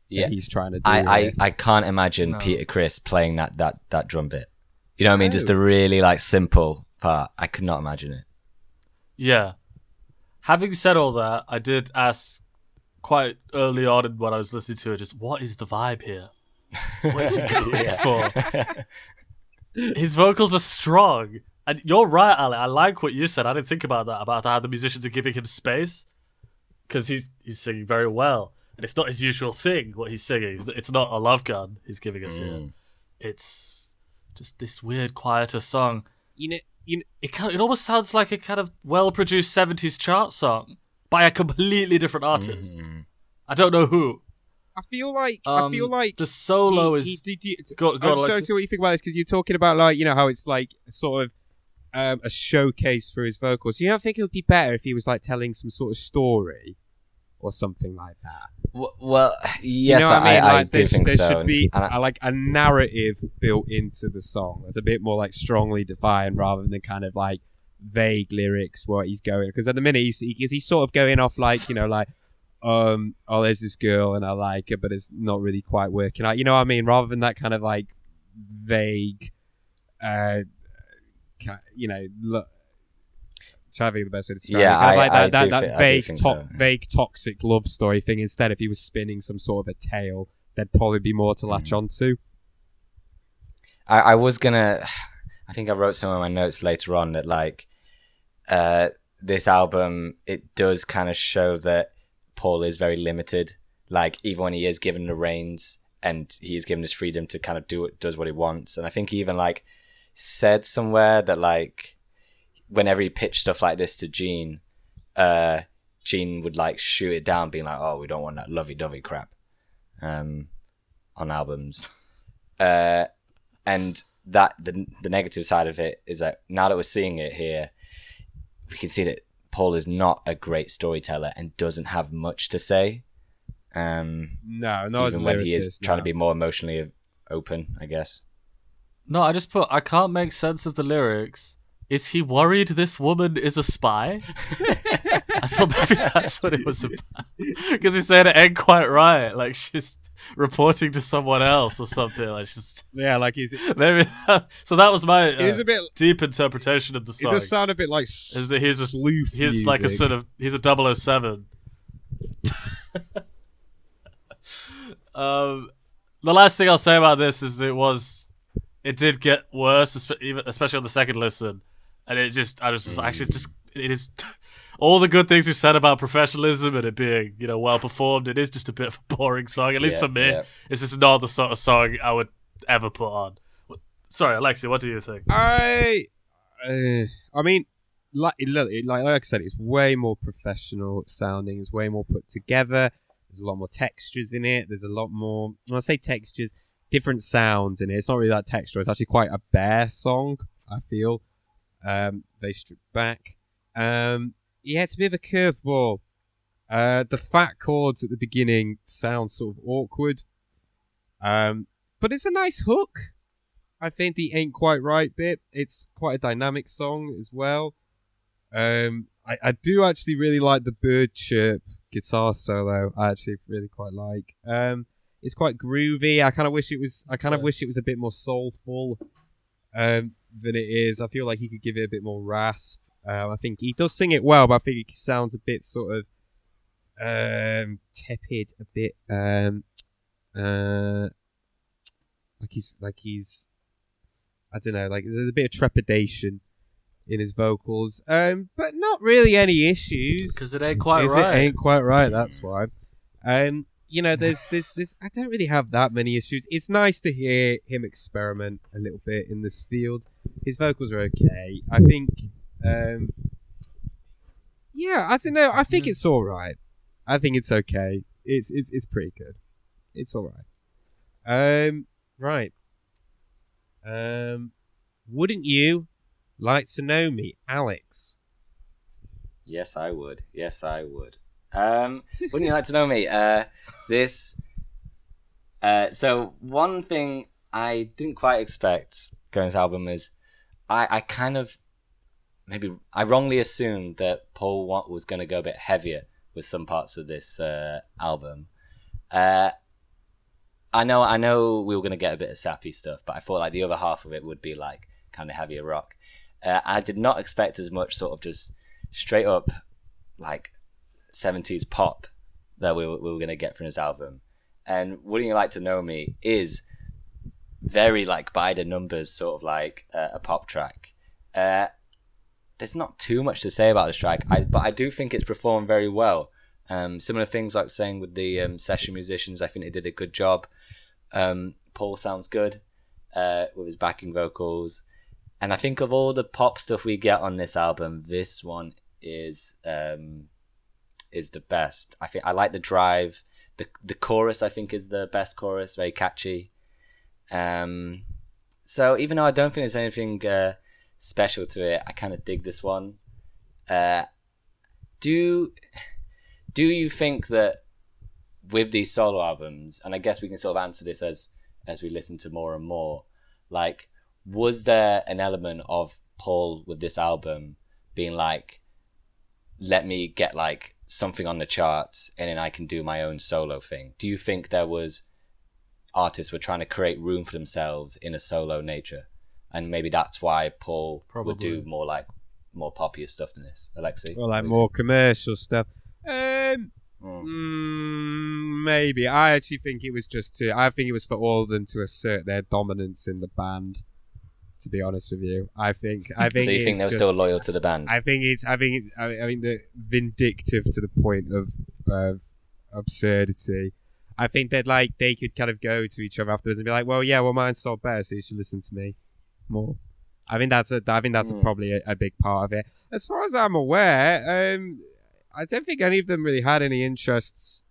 Yeah, he's trying to do. I can't imagine Peter Criss playing that drum bit. You know what I mean? Just a really like simple part. I could not imagine it. Yeah. Having said all that, I did ask quite early on when I was listening to it, just what is the vibe here? What is he going for? His vocals are strong. And you're right, Ale. I like what you said. I didn't think about that, about how the musicians are giving him space. Because he's singing very well. And it's not his usual thing, what he's singing. It's not a love gun he's giving us here. It's just this weird, quieter song. It almost sounds like a kind of well-produced 70s chart song by a completely different artist. I don't know who. I feel like the solo is. I'm sorry to see what you think about this, because you're talking about like, you know, how it's like sort of a showcase for his vocals. You don't think it would be better if he was like telling some sort of story or something like that? Well, yes, you know what I mean? I do think so. There should be like a narrative built into the song that's a bit more like strongly defined rather than kind of like vague lyrics what he's going. Because at the minute he's sort of going off like, you know, like oh, there's this girl and I like her, but it's not really quite working out. You know what I mean? Rather than that kind of like vague, you know, look. Try to think of the best way to describe it. Kind of like that vague toxic love story thing. Instead, if he was spinning some sort of a tale, there'd probably be more to latch onto. I was gonna. I think I wrote some of my notes later on that like this album, it does kind of show that Paul is very limited. Like even when he is given the reins and he is given his freedom to kind of does what he wants. And I think he even like said somewhere that like, whenever he pitched stuff like this to Gene, Gene would like shoot it down, being like, "Oh, we don't want that lovey-dovey crap on albums." And that the negative side of it is that now that we're seeing it here, we can see that Paul is not a great storyteller and doesn't have much to say. No, not even as a when lyricist, he is trying to be more emotionally open, I guess. No, I just put I can't make sense of the lyrics is he worried this woman is a spy? I thought maybe that's what it was about. Because he said it ain't quite right. Like, she's reporting to someone else or something. Like, she's... Yeah, like he's... Maybe so that was my It is a bit... deep interpretation of the song. It does sound a bit like is that he's a sleuth He's like a sort of... He's a 007. The last thing I'll say about this is that it did get worse, especially on the second listen, and it is all the good things we said about professionalism and it being well performed. It is just a bit of a boring song, at least for me. Yeah. It's just not the sort of song I would ever put on. Sorry, Alexei, what do you think? I mean, like I said, it's way more professional sounding. It's way more put together. There's a lot more textures in it. There's a lot more, when I say textures, different sounds in it. It's not really that texture. It's actually quite a bare song, I feel. They stripped back. Yeah, it's a bit of a curveball. The fat chords at the beginning sound sort of awkward. But it's a nice hook. I think the ain't quite right bit. It's quite a dynamic song as well. I do actually really like the bird chirp guitar solo. I actually really quite like. It's quite groovy. I kind of wish it was a bit more soulful than it is. I feel like he could give it a bit more rasp. I think he does sing it well, but I think he sounds a bit sort of tepid, a bit like he's I don't know, like there's a bit of trepidation in his vocals, but not really any issues because it ain't quite right. It ain't quite right. That's why. There's I don't really have that many issues. It's nice to hear him experiment a little bit in this field. His vocals are okay. I think. Yeah, I don't know. I think it's all right. I think it's okay. It's pretty good. It's all right. Right. Wouldn't you like to know me, Alex? Yes, I would. Wouldn't you like to know me? So one thing I didn't quite expect going to this album is I kind of I wrongly assumed that Paul was going to go a bit heavier with some parts of this album. I know we were going to get a bit of sappy stuff, but I thought like the other half of it would be like kind of heavier rock. I did not expect as much sort of just straight up like 70s pop that we were going to get from this album. And Wouldn't You Like to Know Me is very like by the numbers, sort of like a pop track. There's not too much to say about this track, but I do think it's performed very well. Similar things like saying with the session musicians, I think they did a good job. Paul sounds good with his backing vocals. And I think of all the pop stuff we get on this album, this one is the best. I think I like the drive. The chorus, I think, is the best chorus. Very catchy. So even though I don't think there's anything special to it, I kind of dig this one. Do you think that with these solo albums, and I guess we can sort of answer this as we listen to more and more, like, was there an element of Paul with this album being like, let me get like something on the charts and then I can do my own solo thing? Do you think there was artists were trying to create room for themselves in a solo nature, and maybe that's why Paul would do more poppier stuff than this? Alexei, or like more commercial stuff. Maybe. I actually think it was I think it was for all of them to assert their dominance in the band. To be honest with you, I think. So you think they were still loyal to the band? I mean, the vindictive to the point of absurdity. I think that like they could kind of go to each other afterwards and be like, "Well, yeah, well, mine sold better, so you should listen to me more." I think that's probably a big part of it. As far as I'm aware, I don't think any of them really had any interests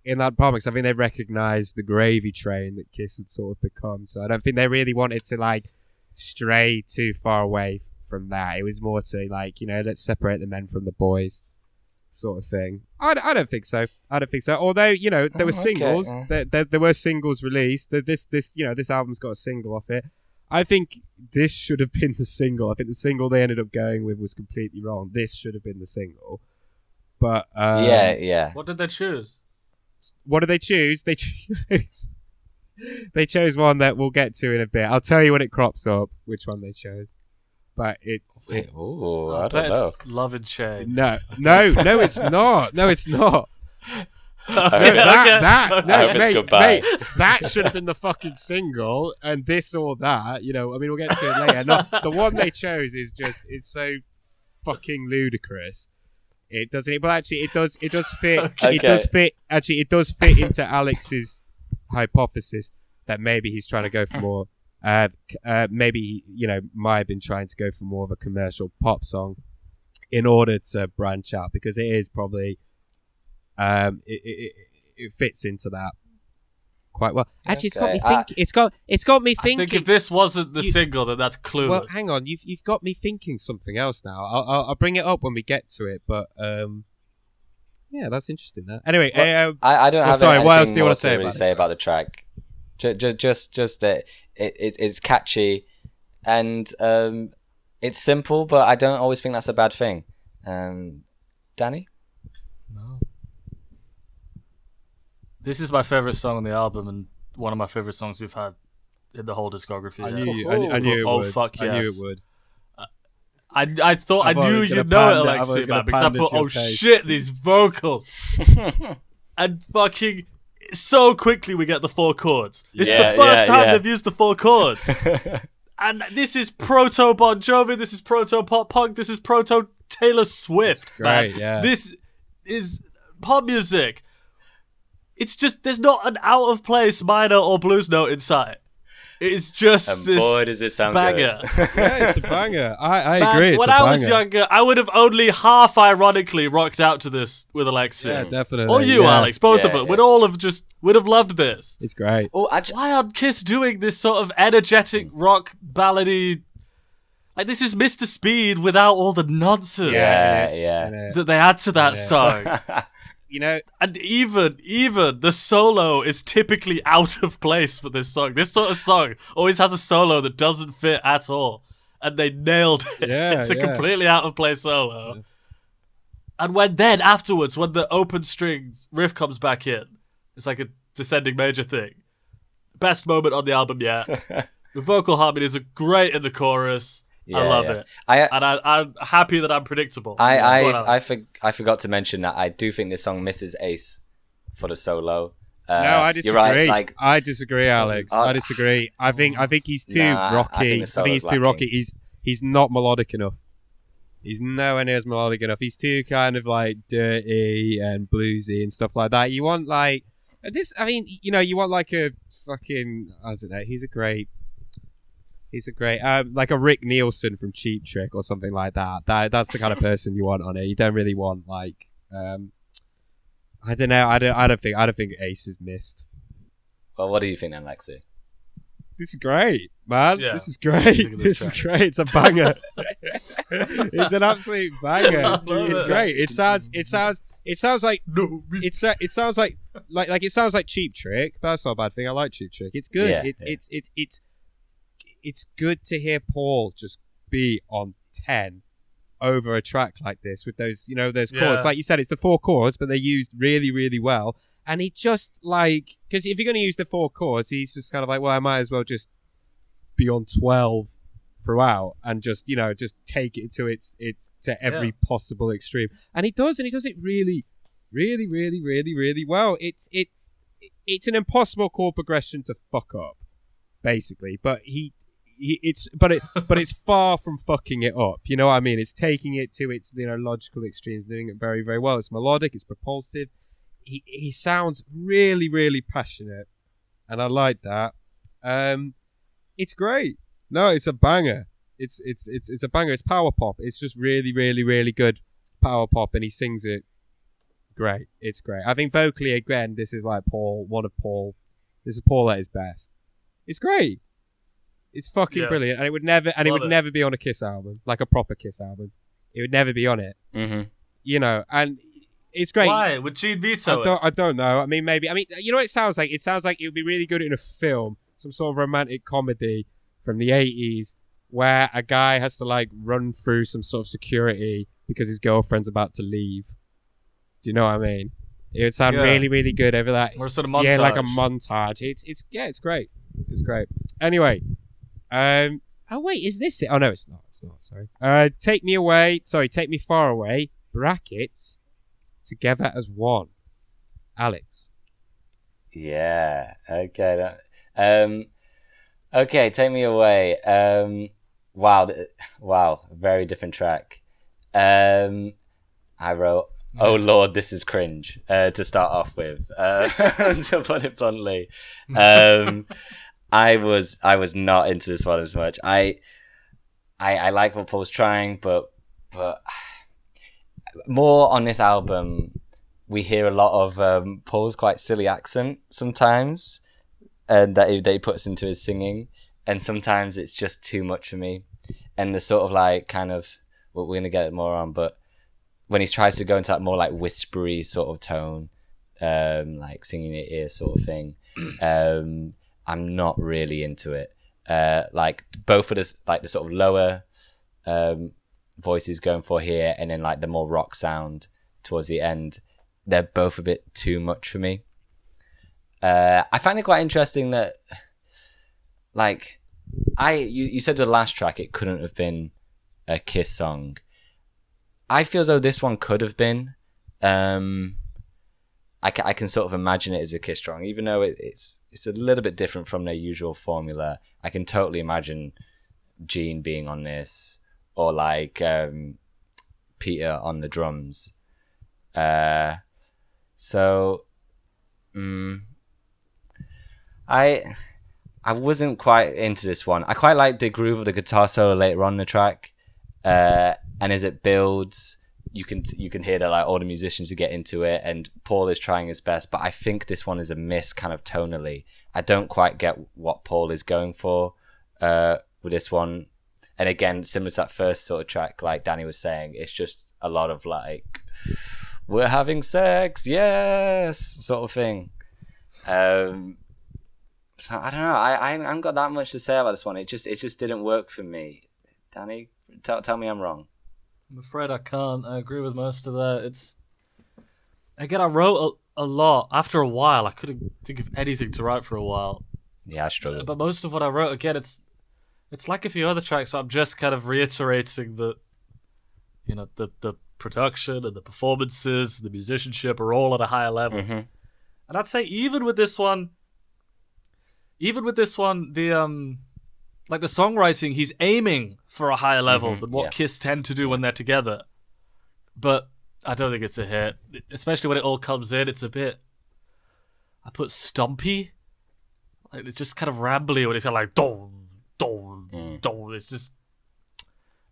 in that problem, because I think they recognised the gravy train that Kiss had sort of become. So I don't think they really wanted to like stray too far away from that. It was more to like, let's separate the men from the boys sort of thing. I don't think so. Although, there were singles. There were singles released. This album's got a single off it. I think this should have been the single. I think the single they ended up going with was completely wrong. This should have been the single. But yeah. What did they choose? What did they choose? They chose one that we'll get to in a bit. I'll tell you when it crops up which one they chose. But it's I don't know. Love and Change. no, it's not. No, it's not. Okay. Mate, that should have been the fucking single, and this or that. You know, I mean, we'll get to it later. No, the one they chose is just it's so fucking ludicrous. It doesn't, but actually, it does fit. Okay. It does fit. Actually, it does fit into Alex's hypothesis that maybe he's trying to go for more. Maybe might have been trying to go for more of a commercial pop song in order to branch out, because it is probably. It fits into that quite well. Actually, it's got me thinking. It's got me thinking. I think if this wasn't the single, then that's clueless. Well, hang on. You've got me thinking something else now. I'll bring it up when we get to it. But yeah, that's interesting. That anyway. I don't have. Sorry. What else do you want want to say about the track? Just that it's catchy, and it's simple, but I don't always think that's a bad thing. Danny? No. This is my favorite song on the album, and one of my favorite songs we've had in the whole discography. I knew it would. Fuck yes. I knew it would. I thought I knew you'd know it, Alexei, man, because I put, shit, these vocals. And fucking so quickly we get the 4 chords. It's the first time they've used the 4 chords. And this is proto Bon Jovi, this is proto pop punk, this is proto Taylor Swift, great, man. Yeah. This is pop music. It's just, there's not an out of place minor or blues note inside. It is just this boy, does it sound banger. good. Yeah, it's a banger. I agree. When I was younger, I would have only half ironically rocked out to this with Alexei. Yeah, definitely. Or you, Alex, both of us. We'd all have would have loved this. It's great. Why aren't Kiss doing this sort of energetic rock ballady? Like, this is Mr. Speed without all the nonsense that they add to that song. And even the solo is typically out of place for this song. This sort of song always has a solo that doesn't fit at all, and they nailed it. Yeah, it's a completely out of place solo. Yeah. And when afterwards, when the open strings riff comes back in, it's like a descending major thing. Best moment on the album yet. The vocal harmonies are great in the chorus. I love it. I'm happy that I'm predictable. I forgot to mention that I do think this song misses Ace for the solo. No, I disagree. You're right, I disagree, Alex. I disagree. I think he's too rocky. I think he's too rocky. He's not melodic enough. He's nowhere near as melodic enough. He's too kind of like dirty and bluesy and stuff like that. You want like this. I mean, you want like a fucking. I don't know. He's a great, like a Rick Nielsen from Cheap Trick or something like that. That's the kind of person you want on it. You don't really want like, I don't know. I don't think Ace is missed. Well, what do you think then, Alexei? This is great, man. Yeah. This is great. This is great. It's a banger. It's an absolute banger. It's great. It sounds like it sounds like Cheap Trick. But that's not a bad thing. I like Cheap Trick. It's good. Yeah, It's good to hear Paul just be on 10 over a track like this with those, those chords. Like you said, it's the 4 chords, but they're used really, really well. And he just because if you're going to use the 4 chords, he's just kind of like, well, I might as well just be on 12 throughout and just, just take it to its to every possible extreme. And he does it really, really, really, really, really well. It's an impossible chord progression to fuck up, basically, but it's far from fucking it up. You know what I mean? It's taking it to its logical extremes, doing it very, very well. It's melodic, it's propulsive. He sounds really, really passionate, and I like that. It's great. No, it's a banger. It's a banger. It's power pop. It's just really, really, really good power pop, and he sings it great. It's great. I think vocally, again, this is like Paul. This is Paul at his best. It's great. It's fucking brilliant, and it would never be on a Kiss album, like a proper Kiss album. It would never be on it. Mm-hmm. And it's great. Why would Gene veto it? I don't know. I mean, maybe. I mean, what it sounds like? It sounds like it would be really good in a film, some sort of romantic comedy from the 80s where a guy has to like run through some sort of security because his girlfriend's about to leave. Do you know what I mean? It would sound really, really good over that. Or sort of montage. Yeah, like a montage. It's great. It's great. Anyway, oh wait, is this it? Oh no, it's not. It's not. Sorry. Take me away. Sorry, take me far away. Brackets. Together as one. Alex. Yeah. Okay. Okay. Take me away. Wow. Very different track. I wrote, "Oh Lord, this is cringe." To start off with, to put it bluntly, I was not into this one as much. I like what Paul's trying, but more on this album, we hear a lot of Paul's quite silly accent sometimes, and that he puts into his singing, and sometimes it's just too much for me. And the sort of like kind of, well, we're gonna get it more on, but when he tries to go into that more like whispery sort of tone, like singing in your ear sort of thing, I'm not really into it. Like both of the like the sort of lower voices going for here, and then like the more rock sound towards the end, they're both a bit too much for me. I find it quite interesting that, like, you said the last track it couldn't have been a Kiss song. I feel as though this one could have been. I can sort of imagine it as a Kiss song, even though it's a little bit different from their usual formula. I can totally imagine Gene being on this, or like Peter on the drums. I wasn't quite into this one. I quite like the groove of the guitar solo later on in the track, and as it builds, you can hear that like all the musicians are getting into it, and Paul is trying his best. But I think this one is a miss, kind of tonally. I don't quite get what Paul is going for with this one. And again, similar to that first sort of track, like Danny was saying, it's just a lot of like, we're having sex, yes, sort of thing. So I don't know. I haven't got that much to say about this one. It just didn't work for me. Danny, tell me I'm wrong. I'm afraid I can't. I agree with most of that. It's again, I wrote a lot. After a while, I couldn't think of anything to write for a while. Yeah, I struggled. But most of what I wrote, again, it's like a few other tracks. So I'm just kind of reiterating that, you know, the production and the performances, the musicianship are all at a higher level. Mm-hmm. And I'd say even with this one, the like the songwriting, he's aiming for a higher level than what Kiss tend to do when they're together. But I don't think it's a hit, especially when it all comes in. It's a bit, I put stumpy. Like it's just kind of rambly when it's kind of like don. It's just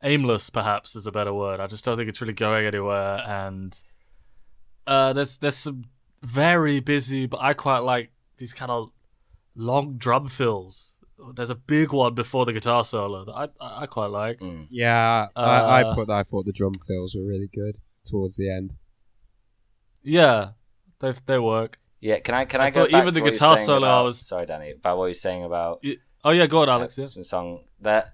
aimless, perhaps is a better word. I just don't think it's really going anywhere. And there's some very busy, but I quite like these kind of long drum fills. There's a big one before the guitar solo that I quite like. Yeah, I thought the drum fills were really good towards the end. Yeah, they work. Yeah, can I go back even to the what guitar you're saying solo? About, I was sorry, Danny, about what you're saying about. Oh yeah, go on, Alex. Yeah, some song that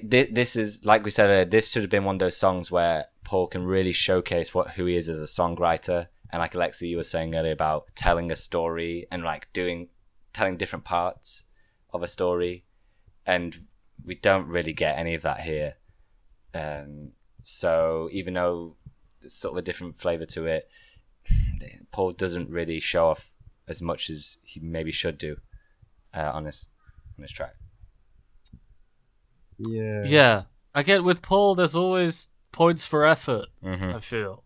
this is like we said earlier. This should have been one of those songs where Paul can really showcase who he is as a songwriter, and like Alexei, you were saying earlier about telling a story and like telling different parts of a story, and we don't really get any of that here. So even though it's sort of a different flavor to it, Paul doesn't really show off as much as he maybe should do on this track. Yeah. I get with Paul, there's always points for effort. I feel,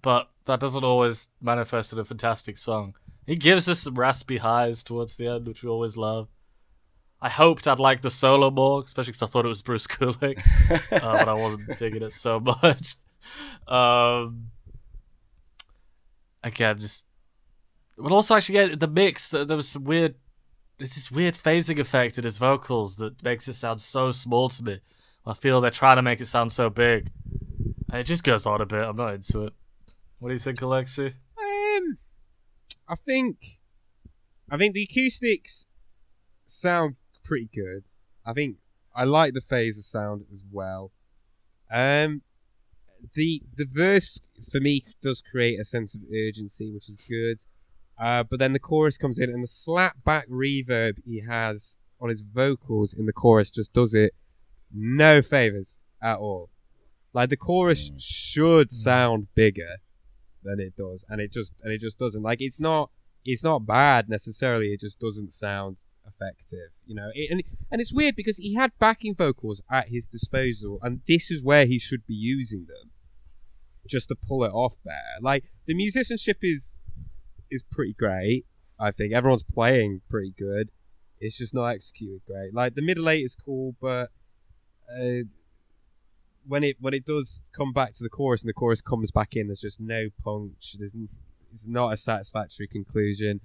but that doesn't always manifest in a fantastic song. He gives us some raspy highs towards the end, which we always love. I hoped I'd like the solo more, especially because I thought it was Bruce Kulick, but I wasn't digging it so much. Again, but also actually, the mix. There was there's this weird phasing effect in his vocals that makes it sound so small to me. I feel they're trying to make it sound so big, and it just goes on a bit. I'm not into it. What do you think, Alexei? I think the acoustics sound pretty good. I think I like the phaser sound as well. The verse for me does create a sense of urgency, which is good. But then the chorus comes in, and the slap back reverb he has on his vocals in the chorus just does it no favors at all. Like the chorus should sound bigger than it does, and it just doesn't. Like it's not bad necessarily. It just doesn't sound effective, you know. And it's weird because he had backing vocals at his disposal, and this is where he should be using them, just to pull it off better. Like the musicianship is pretty great. I think everyone's playing pretty good. It's just not executed great. Like the middle eight is cool, but when it does come back to the chorus and the chorus comes back in, there's just no punch. It's not a satisfactory conclusion.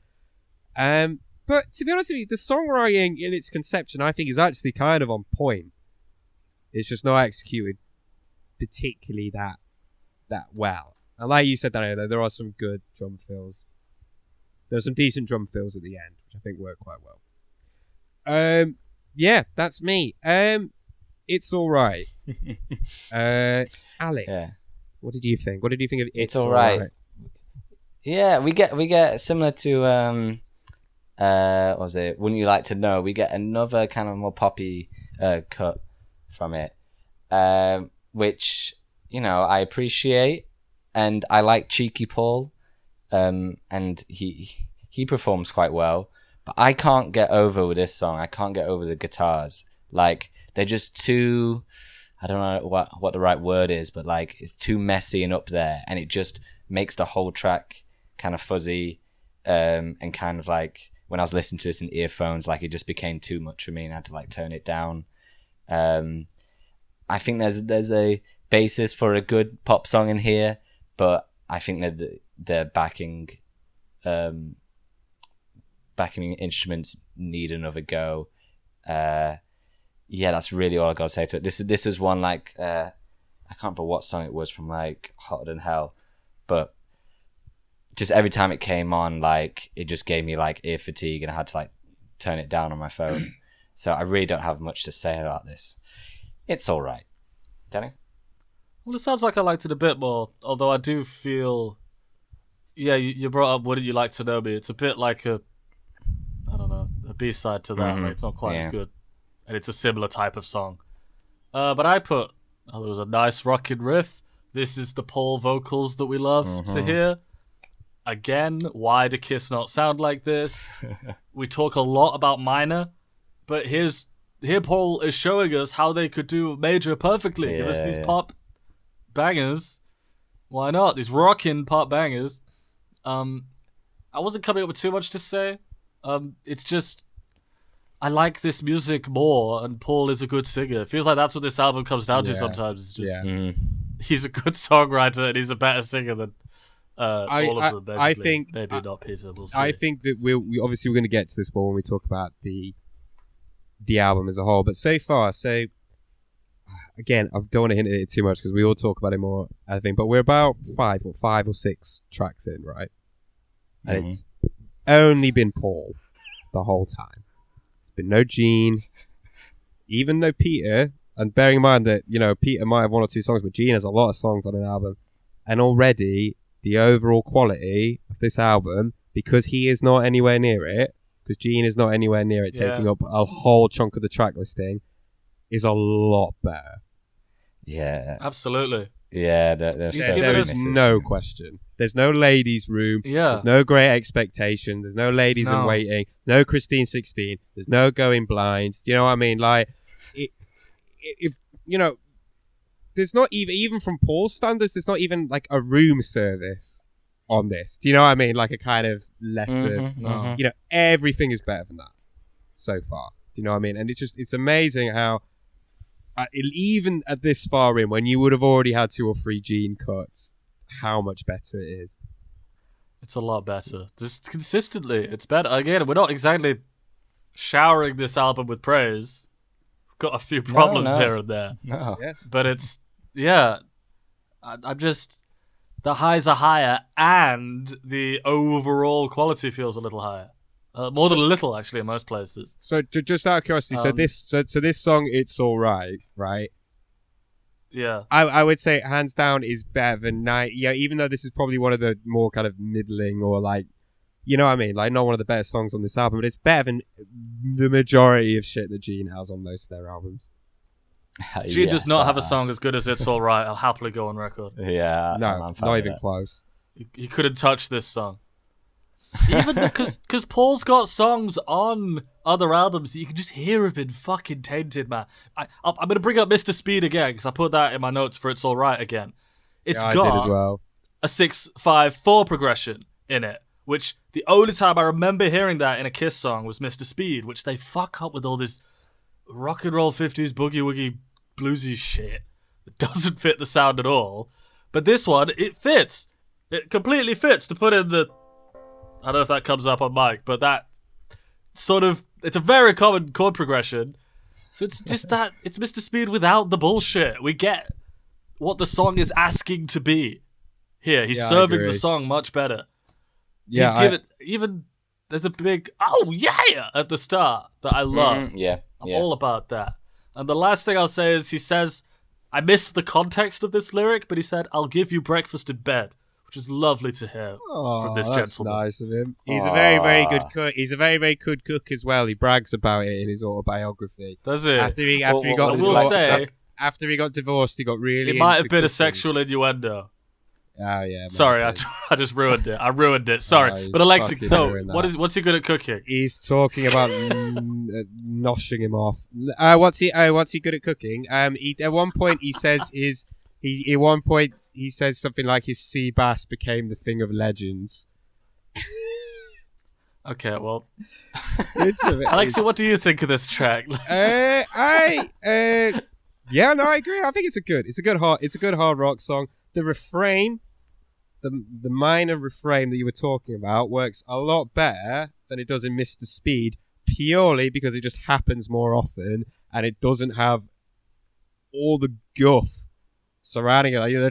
But to be honest with you, the songwriting in its conception, I think, is actually kind of on point. It's just not executed particularly that well. And like you said, Daniel, there are some good drum fills. There's some decent drum fills at the end, which I think work quite well. Yeah, that's me. It's all right. Alex, what did you think? What did you think of It's All Right? Yeah, we get similar to what was it? Wouldn't You Like to Know? We get another kind of more poppy cut from it, which, you know, I appreciate, and I like Cheeky Paul, and he performs quite well. But I can't get over with this song. I can't get over the guitars. Like, they're just too, I don't know what the right word is, but like it's too messy and up there, and it just makes the whole track kind of fuzzy, and kind of like when I was listening to this in earphones, like it just became too much for me, and I had to like tone it down. I think there's a basis for a good pop song in here, but I think that the backing instruments need another go. Yeah, that's really all I gotta say to it. This was one like I can't remember what song it was from, like Hotter Than Hell, but just every time it came on, like it just gave me like ear fatigue, and I had to like turn it down on my phone. So I really don't have much to say about this. It's all right. Danny? Well, it sounds like I liked it a bit more, although I do feel, yeah, you brought up Wouldn't You Like to Know Me. It's a bit like a B-side to that. Like, it's not quite as good, and it's a similar type of song. But I thought it was a nice rocking riff. This is the Paul vocals that we love to hear. Again, why do Kiss not sound like this? We talk a lot about minor, but here Paul is showing us how they could do major perfectly. Give us these pop bangers. Why not? These rocking pop bangers. I wasn't coming up with too much to say. It's just, I like this music more, and Paul is a good singer. It feels like that's what this album comes down to sometimes. It's just, he's a good songwriter, and he's a better singer than all of them, basically. I think, maybe not Peter, we'll see. I think that we obviously we're going to get to this more when we talk about the album as a whole. But so far, again, I don't want to hint at it too much because we all talk about it more, I think. But we're about five or six tracks in, right? And it's only been Paul the whole time. There's been no Gene, even no Peter. And bearing in mind that, you know, Peter might have one or two songs, but Gene has a lot of songs on an album. And already the overall quality of this album, because he is not anywhere near it, because Gene is not anywhere near it, taking up a whole chunk of the track listing, is a lot better. Yeah. Absolutely. Yeah, there is no question. There's no ladies' room. Yeah. There's no Great Expectation. There's no Ladies in Waiting. No Christine 16. There's no Going Blind. Do you know what I mean? Like, if you know, there's not even from Paul's standards, there's not even like a room service on this. Do you know what I mean? Like a kind of lesser, you know, everything is better than that so far. Do you know what I mean? And it's amazing how, even at this far in, when you would have already had 2 or 3 Gene cuts, how much better it is. It's a lot better. Just consistently, it's better. Again, we're not exactly showering this album with praise. We've got a few problems here and there. No. Yeah. But it's, I'm just, the highs are higher and the overall quality feels a little higher. More than a little, actually, in most places. So just out of curiosity, so this song, It's Alright, right? Yeah. I would say hands down is better than even though this is probably one of the more kind of middling or like, you know what I mean? Like not one of the better songs on this album, but it's better than the majority of shit that Gene has on most of their albums. Gene does not have a song as good as It's Alright. I'll happily go on record. Yeah. No, not even close. He couldn't touch this song. Even because Paul's got songs on other albums that you can just hear have been fucking tainted, man. I'm going to bring up Mr. Speed again because I put that in my notes for It's Alright again. It's I got did as well. a 6-5-4 progression in it, which the only time I remember hearing that in a Kiss song was Mr. Speed, which they fuck up with all this rock and roll 50s boogie-woogie bluesy shit that doesn't fit the sound at all. But this one, it fits. It completely fits to put in the... I don't know if that comes up on mic, but that sort of... It's a very common chord progression. So it's just that... It's Mr. Speed without the bullshit. We get what the song is asking to be. Here, he's serving the song much better. Yeah, he's given... Even... There's a big... Oh, yeah! At the start that I love. I'm all about that. And the last thing I'll say is he says... I missed the context of this lyric, but he said, I'll give you breakfast in bed. Which is lovely to hear from this gentleman. Nice of him. He's a very, very good cook. He's a very, very good cook as well. He brags about it in his autobiography. Does he? After he got divorced, he got really. It might have been cooking. a sexual innuendo. Oh yeah. Sorry, I just ruined it. I ruined it. Sorry, but Alexei, no. What's he good at cooking? He's talking about noshing him off. What's he good at cooking? At one point he says he says something like his sea bass became the thing of legends. Okay, well, Alexei, what do you think of this track? I agree. I think it's a good hard rock song. The refrain, the minor refrain that you were talking about works a lot better than it does in Mr. Speed, purely because it just happens more often and it doesn't have all the guff surrounding it, like the all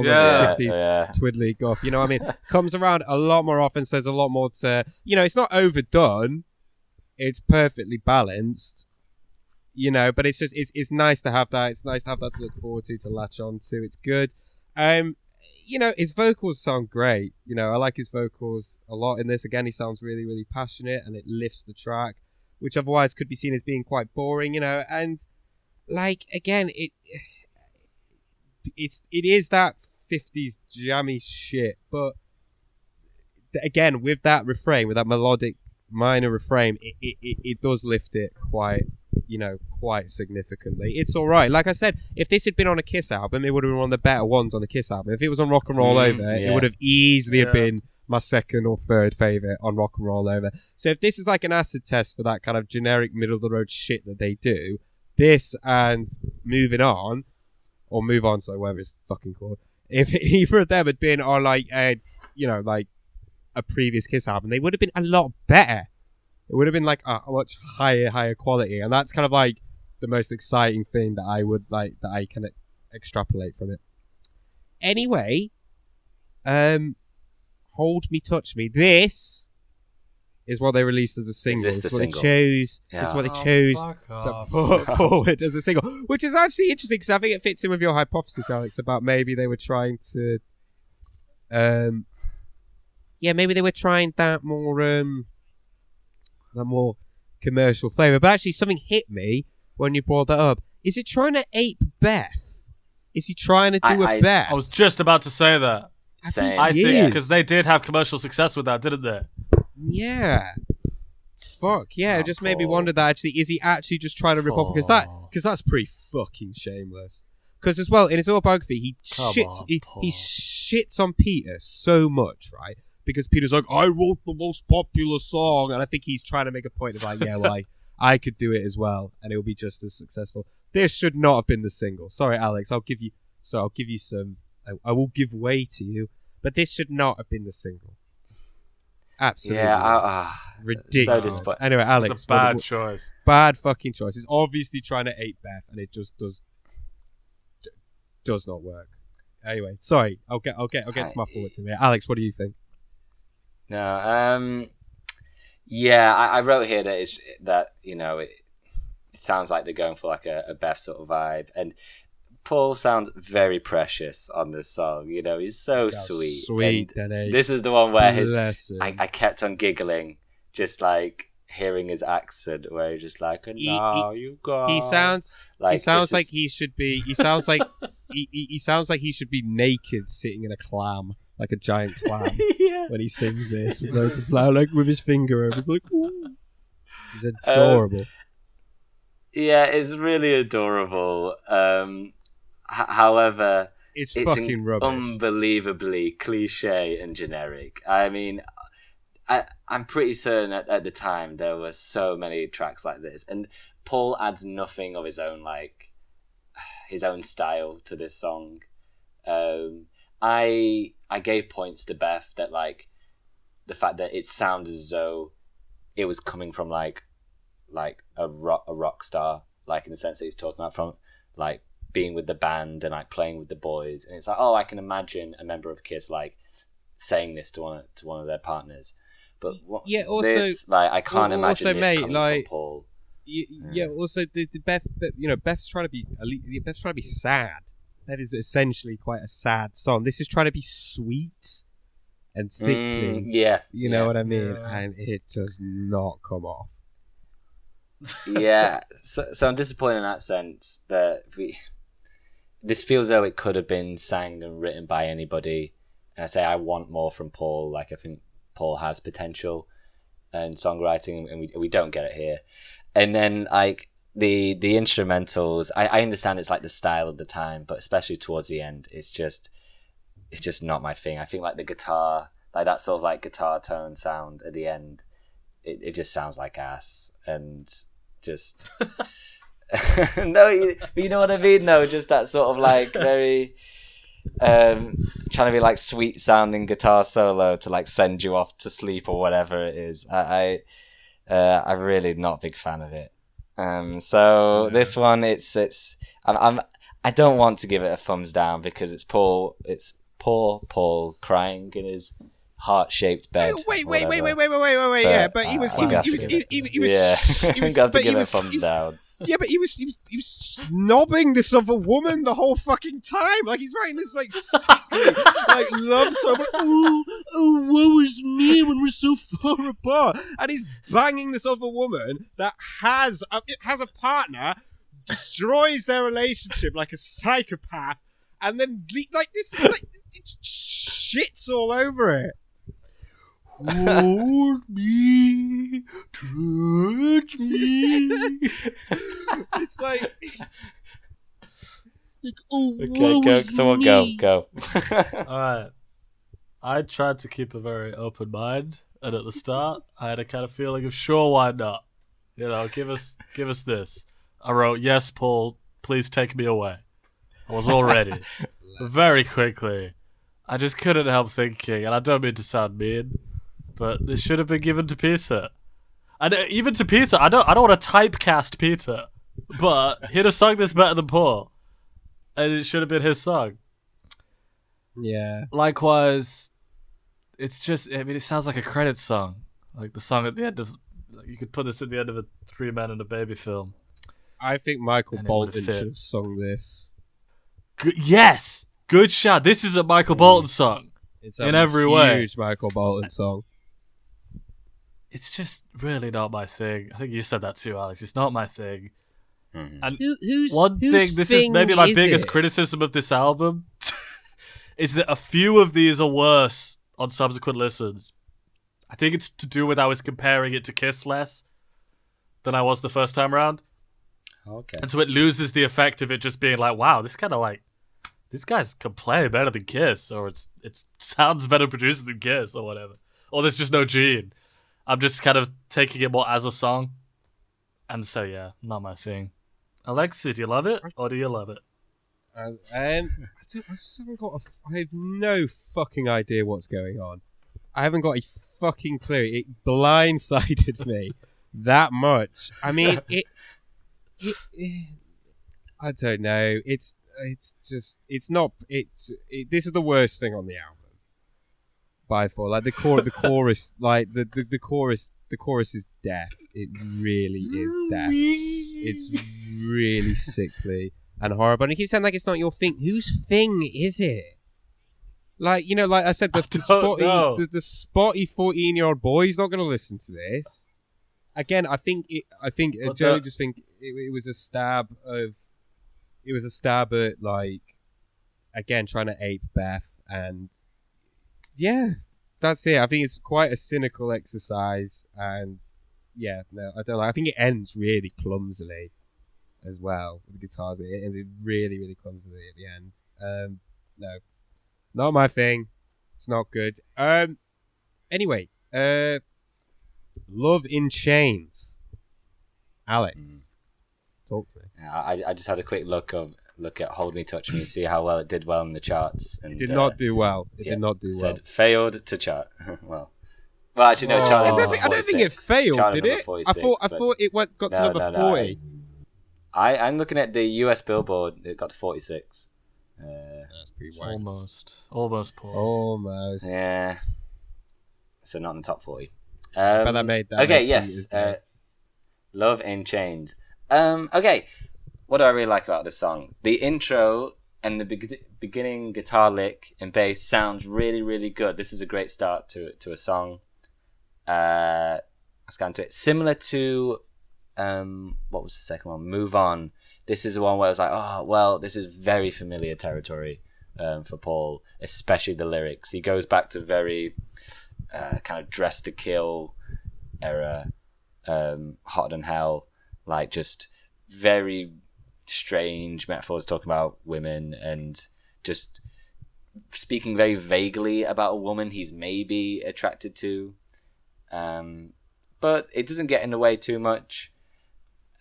the 50s twiddly guff, you know what I mean? Comes around a lot more often, says a lot more to, it's not overdone, it's perfectly balanced, but it's just, it's nice to have that. It's nice to have that to look forward to latch on to. It's good. His vocals sound great. I like his vocals a lot in this. Again, he sounds really, really passionate and it lifts the track, which otherwise could be seen as being quite boring, and like, again, it is that 50s jammy shit, but again, with that refrain, with that melodic minor refrain, it does lift it quite significantly. It's all right. Like I said, if this had been on a Kiss album, it would have been one of the better ones on a Kiss album. If it was on Rock and Roll Over, it would have easily have been my second or third favorite on Rock and Roll Over. So if this is like an acid test for that kind of generic middle of the road shit that they do, this and Moving On, or Move On, so whatever it's fucking called, if either of them had been on like a previous Kiss album, they would have been a lot better. It would have been like a much higher quality, and that's kind of like the most exciting thing that I would like, that I can extrapolate from it. Anyway, Hold Me, Touch Me. This is what they released as a single. Is this the single? This is what they chose to put forward as a single, which is actually interesting because I think it fits in with your hypothesis, Alex, about maybe they were trying to, maybe they were trying that more commercial flavour. But actually, something hit me when you brought that up. Is it trying to ape Beth? Is he trying to do a Beth? I was just about to say that. I think because they did have commercial success with that, didn't they? Yeah. Fuck yeah! It just made me wonder that actually, is he actually just trying to rip off? Because that's pretty fucking shameless. Because as well, in his autobiography, he shits on Peter so much, right? Because Peter's like, I wrote the most popular song, and I think he's trying to make a point of like, I could do it as well, and it will be just as successful. This should not have been the single. Sorry, Alex. I'll give you some. I will give way to you, but this should not have been the single. Absolutely. Yeah, ridiculous. So disappointing. Anyway, Alex, it's a bad choice. Bad fucking choice. It's obviously trying to ape Beth, and it just does not work. Anyway, sorry. I'll get to my thoughts in a minute. Alex, what do you think? No. Yeah, I wrote here that it sounds like they're going for like a Beth sort of vibe, and Paul sounds very precious on this song. He's so sweet. Sweet, and this is the one where Bless him. I kept on giggling, just like hearing his accent, where he's just like, you go. He sounds like he should be. He sounds like he sounds like he should be naked, sitting in a clam, like a giant clam, Yeah. when he sings this with loads of flour, like with his finger over. Like, ooh. He's adorable. Yeah, it's really adorable. However, It's fucking rubbish. Unbelievably cliche and generic. I mean, I'm pretty certain at the time there were so many tracks like this, and Paul adds nothing of his own style to this song. I gave points to Beth that like the fact that it sounds as though it was coming from like a rock star, like in the sense that he's talking about from like being with the band and like playing with the boys, and it's like, I can imagine a member of Kiss like saying this to one of their partners. But I can't imagine this coming from Paul. Also the Beth, Beth's trying to be sad. That is essentially quite a sad song. This is trying to be sweet and sickly. You know what I mean? Yeah. And it does not come off. Yeah, so I'm disappointed in that sense that this feels though it could have been sang and written by anybody. And I say I want more from Paul. Like, I think Paul has potential and songwriting, and we don't get it here. And then like the instrumentals, I understand it's like the style of the time, but especially towards the end, it's just not my thing. I think like the guitar, like that sort of like guitar tone sound at the end, it just sounds like ass, and just no, you know what I mean? No, just that sort of like very trying to be like sweet sounding guitar solo to like send you off to sleep or whatever it is. I'm really not a big fan of it. This one, I don't want to give it a thumbs down because it's poor Paul crying in his heart-shaped bed. Wait! Yeah, but he was got to give it a thumbs down. Yeah, but he was knobbing this other woman the whole fucking time. Like, he's writing this like sickly, like love song. Oh, woe is me when we're so far apart. And he's banging this other woman that has a partner, destroys their relationship like a psychopath, and then like this, like it shits all over it. Hold me, touch me. It's like okay, someone go. All right. I tried to keep a very open mind, and at the start, I had a kind of feeling of sure, why not? Give us this. I wrote, yes, Paul, please take me away. I was all ready. Very quickly, I just couldn't help thinking, and I don't mean to sound mean, but this should have been given to Peter. And even to Peter, I don't want to typecast Peter, but he'd have sung this better than Paul, and it should have been his song. Yeah. Likewise, it's just, it sounds like a credits song, like the song at the end of. You could put this at the end of a 3 Men and a Baby film. I think Michael Bolton should have sung this. Yes, good shout. This is a Michael Bolton song. It's in every way. Huge Michael Bolton song. It's just really not my thing. I think you said that too, Alex. It's not my thing. Mm-hmm. And whose this is maybe my biggest criticism of this album, is that a few of these are worse on subsequent listens. I think it's to do with I was comparing it to Kiss less than I was the first time around. Okay. And so it loses the effect of it just being like, wow, this kind of like, these guys can play better than Kiss, or it sounds better produced than Kiss, or whatever. Or there's just no Gene. I'm just kind of taking it more as a song. And so, yeah, not my thing. Alexei, do you love it, or do you love it? I have no fucking idea what's going on. I haven't got a fucking clue. It blindsided me that much. I mean, I don't know. This is the worst thing on the album. by far. Like the chorus, like the chorus is death. It really is death. It's really sickly and horrible. And you keep saying like it's not your thing. Whose thing is it? Like, you know, like I said, the spotty 14-year-old boy's not going to listen to this. Again, I think Joe just think it was a stab at, like, again, trying to ape Beth. And yeah, that's it. I think it's quite a cynical exercise. And yeah, no, I don't like. I think it ends really clumsily as well with the guitars. It ends really, really clumsily at the end. No, not my thing. It's not good. Anyway, Love in Chains. Alex, talk to me. Yeah, I just had a quick look at Hold Me, Touch Me, see how well it did well in the charts. And, it did not do well. It did not do well. Said failed to chart. well, actually, no. Chart I don't think it failed, did it? I thought it got to number 40. I'm looking at the US Billboard. It got to 46. That's pretty wide. Almost poor. Almost. Yeah. So not in the top 40. But that made that. Okay, yes. Love in Chains. Okay. What do I really like about this song? The intro and the beginning guitar lick and bass sounds really, really good. This is a great start to a song. Let's get into it. Similar to what was the second one? Move On. This is the one where I was like, oh, well, this is very familiar territory for Paul, especially the lyrics. He goes back to very kind of Dress to Kill era, Hotter Than Hell, like just very strange metaphors talking about women and just speaking very vaguely about a woman he's maybe attracted to. But it doesn't get in the way too much.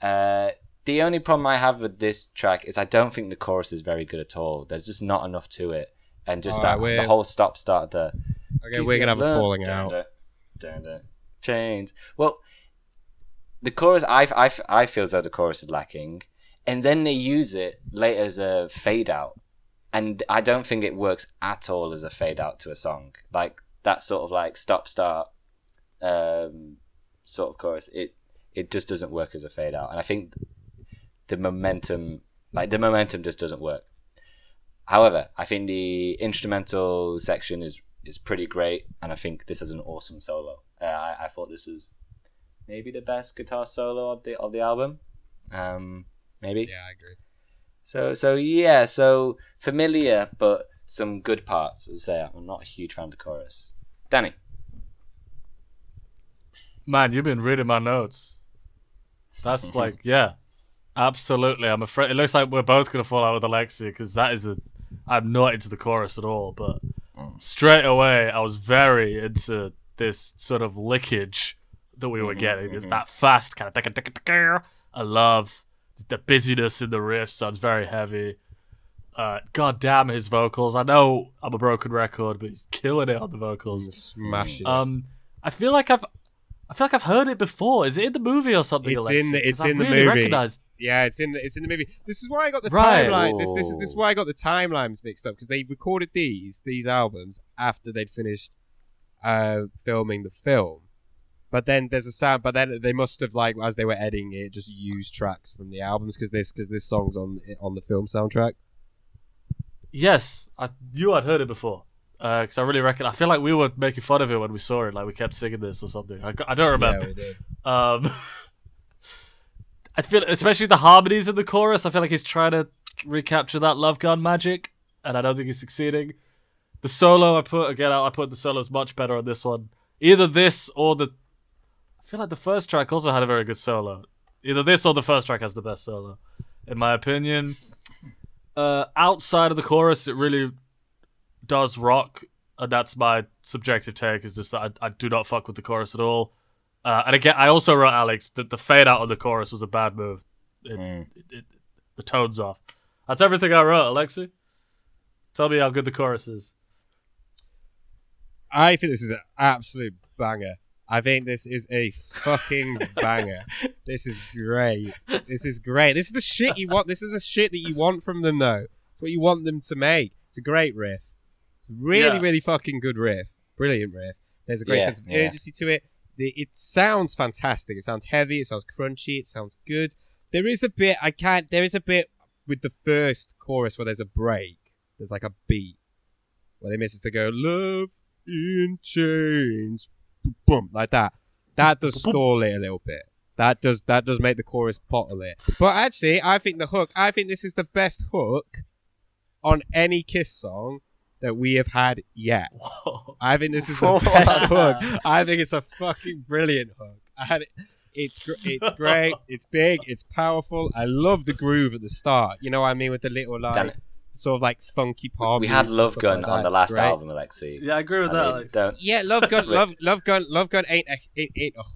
The only problem I have with this track is I don't think the chorus is very good at all. There's just not enough to it. And just the whole stop-start. Okay, we're going to have a falling out. Chains. Well, the chorus, I feel as though the chorus is lacking. And then they use it later as a fade-out. And I don't think it works at all as a fade-out to a song. Like, that sort of like stop-start sort of chorus, it just doesn't work as a fade-out. And I think the momentum just doesn't work. However, I think the instrumental section is pretty great, and I think this is an awesome solo. I thought this was maybe the best guitar solo of the album. Maybe. Yeah, I agree. So familiar, but some good parts. As I say, I'm not a huge fan of the chorus. Danny. Man, you've been reading my notes. That's like, yeah, absolutely. I'm afraid it looks like we're both gonna fall out with Alexei because I'm not into the chorus at all. But straight away, I was very into this sort of lickage that we were getting. It's that fast kind of. I love the busyness in the riff. Sounds very heavy. God damn his vocals. I know I'm a broken record, but he's killing it on the vocals. Smashing. I feel like I've heard it before. Is it in the movie or something? It's in the really movie. Recognized. Yeah, it's in the movie. This is why I got the Right. timeline. This is why I got the timelines mixed up because they recorded these albums after they'd finished filming the film. But then there's a sound. But then they must have like as they were editing it, just used tracks from the albums because this song's on the film soundtrack. Yes, you had heard it before. Because I really reckon I feel like we were making fun of it when we saw it. Like we kept singing this or something. I don't remember. Yeah, we did. I feel, especially the harmonies in the chorus, I feel like he's trying to recapture that Love Gun magic, and I don't think he's succeeding. The solo, I put the solos much better on this one. Either this or I feel like the first track also had a very good solo. Either this or the first track has the best solo, in my opinion. Outside of the chorus, it really does rock, and that's my subjective take. Is just that I do not fuck with the chorus at all. And again, I also wrote Alex that the fade out on the chorus was a bad move. The tone's off. That's everything I wrote, Alexei. Tell me how good the chorus is. I think this is an absolute banger. I think this is a fucking banger. This is great. This is the shit you want. This is the shit that you want from them, though. It's what you want them to make. It's a great riff. It's a really, really fucking good riff. Brilliant riff. There's a great sense of urgency to it. It sounds fantastic. It sounds heavy. It sounds crunchy. It sounds good. There is a bit with the first chorus where there's a break. There's like a beat where they miss us to go, love in chains, boom, like that. That does stall it a little bit. That does make the chorus pottle it. But actually, I think this is the best hook on any Kiss song that we have had yet. Whoa. I think this is the best hook. I think it's a fucking brilliant hook. It's great. It's big. It's powerful. I love the groove at the start. You know what I mean, with the little like sort of like funky pop. We had Love Gun on the last album, Alexei. Yeah, I agree with that. Yeah, Love Gun. Love Gun ain't a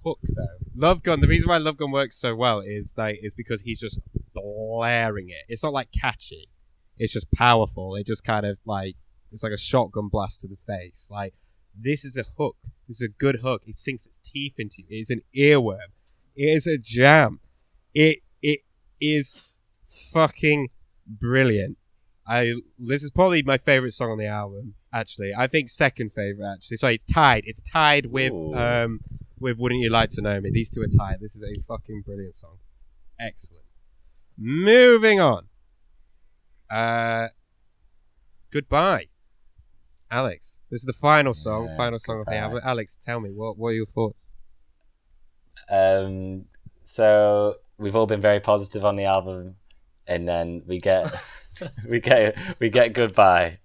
hook though. Love Gun. The reason why Love Gun works so well is because he's just blaring it. It's not like catchy. It's just powerful. It just kind of like. It's like a shotgun blast to the face. Like, this is a hook. This is a good hook. It sinks its teeth into you. It is an earworm. It is a jam. It is fucking brilliant. This is probably my favorite song on the album, actually. I think second favorite, actually. Sorry, it's tied. It's tied with Wouldn't You Like to Know Me. These two are tied. This is a fucking brilliant song. Excellent. Moving on. Goodbye. Alex, this is the final song of the album. Alex, tell me, what are your thoughts? So we've all been very positive on the album, and then we get we get Goodbye.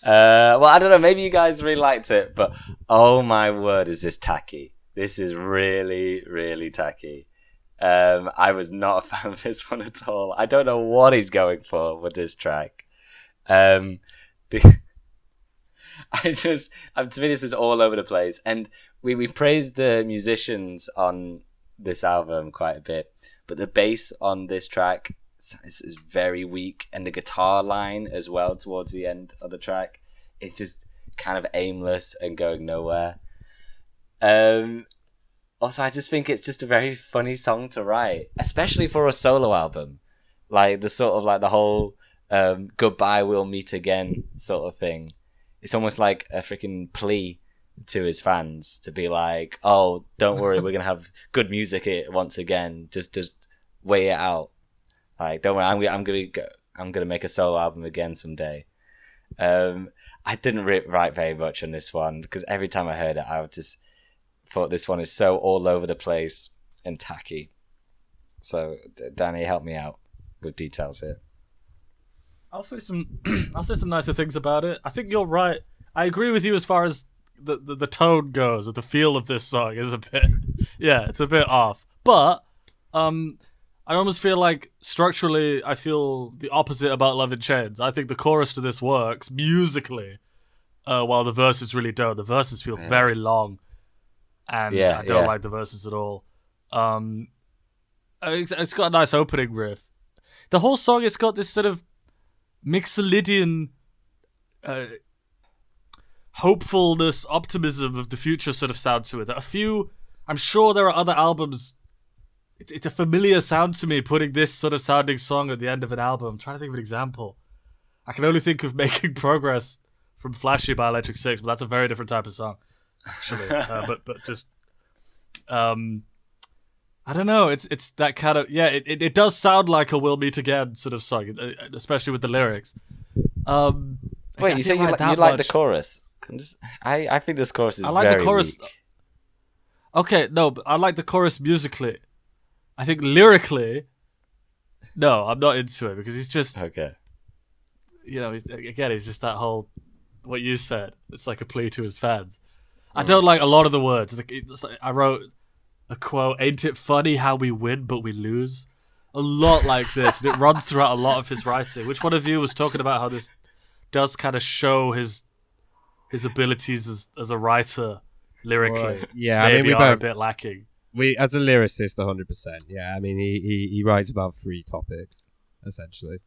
Well, I don't know, maybe you guys really liked it, but oh my word, is this tacky. This is really, really tacky. I was not a fan of this one at all. I don't know what he's going for with this track. To me, this is all over the place, and we praised the musicians on this album quite a bit, but the bass on this track is very weak, and the guitar line as well towards the end of the track, it's just kind of aimless and going nowhere. Also, I just think it's just a very funny song to write, especially for a solo album, like the sort of like the whole goodbye, we'll meet again sort of thing. It's almost like a freaking plea to his fans to be like, oh, don't worry, we're gonna have good music once again. Just wait it out. Like, don't worry, I'm gonna make a solo album again someday. I didn't write very much on this one because every time I heard it, I just thought this one is so all over the place and tacky. So, Danny, help me out with details here. I'll say some nicer things about it. I think you're right. I agree with you as far as the tone goes. The feel of this song is a bit, it's a bit off. But I almost feel like structurally, I feel the opposite about Love in Chains. I think the chorus to this works musically, while the verses really don't. The verses feel very long, and I don't like the verses at all. It's got a nice opening riff. The whole song, it's got this sort of Mixolydian hopefulness, optimism of the future sort of sound to it. I'm sure there are other albums. It's a familiar sound to me, putting this sort of sounding song at the end of an album. I'm trying to think of an example. I can only think of Making Progress from Flashy by Electric Six, but that's a very different type of song, actually. But just, I don't know. It's that kind of It does sound like a "We'll Meet Again" sort of song, especially with the lyrics. Wait, you say you like the chorus? I think this chorus is. I like the chorus. Weak. Okay, no, but I like the chorus musically. I think lyrically, no, I'm not into it because he's just okay. You know, he's just that whole what you said. It's like a plea to his fans. I don't like a lot of the words. I wrote a quote, "Ain't it funny how we win but we lose?" A lot like this. And it runs throughout a lot of his writing. Which one of you was talking about how this does kind of show his abilities as a writer lyrically? Well, yeah, maybe I mean, we are both, a bit lacking. We, as a lyricist, 100%. Yeah, I mean, he writes about 3 topics, essentially.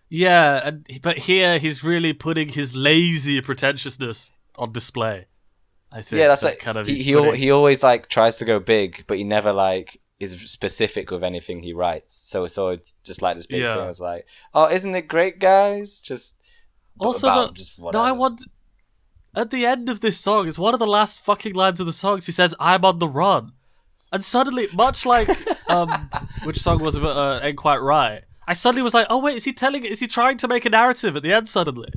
Yeah, but here he's really putting his lazy pretentiousness on display. I think. Yeah, that's like kind of he always like tries to go big, but he never like is specific with anything he writes. So it's always just like this big thing. It's like, oh, isn't it great, guys? Just also just whatever. No, at the end of this song, it's one of the last fucking lines of the songs. He says, "I'm on the run," and suddenly, much like which song was it? Ain't Quite Right. I suddenly was like, oh wait, is he trying to make a narrative at the end? Suddenly,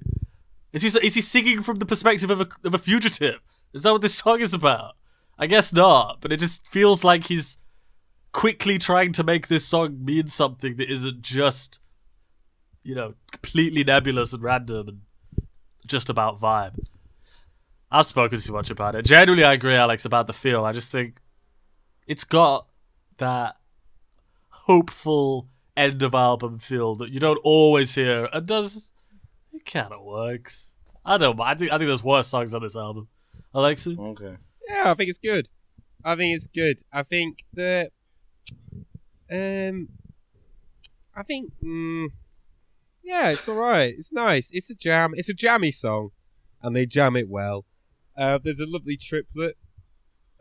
is he singing from the perspective of a fugitive? Is that what this song is about? I guess not, but it just feels like he's quickly trying to make this song mean something that isn't just, completely nebulous and random and just about vibe. I've spoken too much about it. Generally, I agree, Alex, about the feel. I just think it's got that hopeful end of album feel that you don't always hear, and it kind of works. I don't mind. I think there's worse songs on this album. Alexei? Okay. Yeah, I think it's good. I think that yeah, it's alright. It's nice. It's a jam. It's a jammy song, and they jam it well. There's a lovely triplet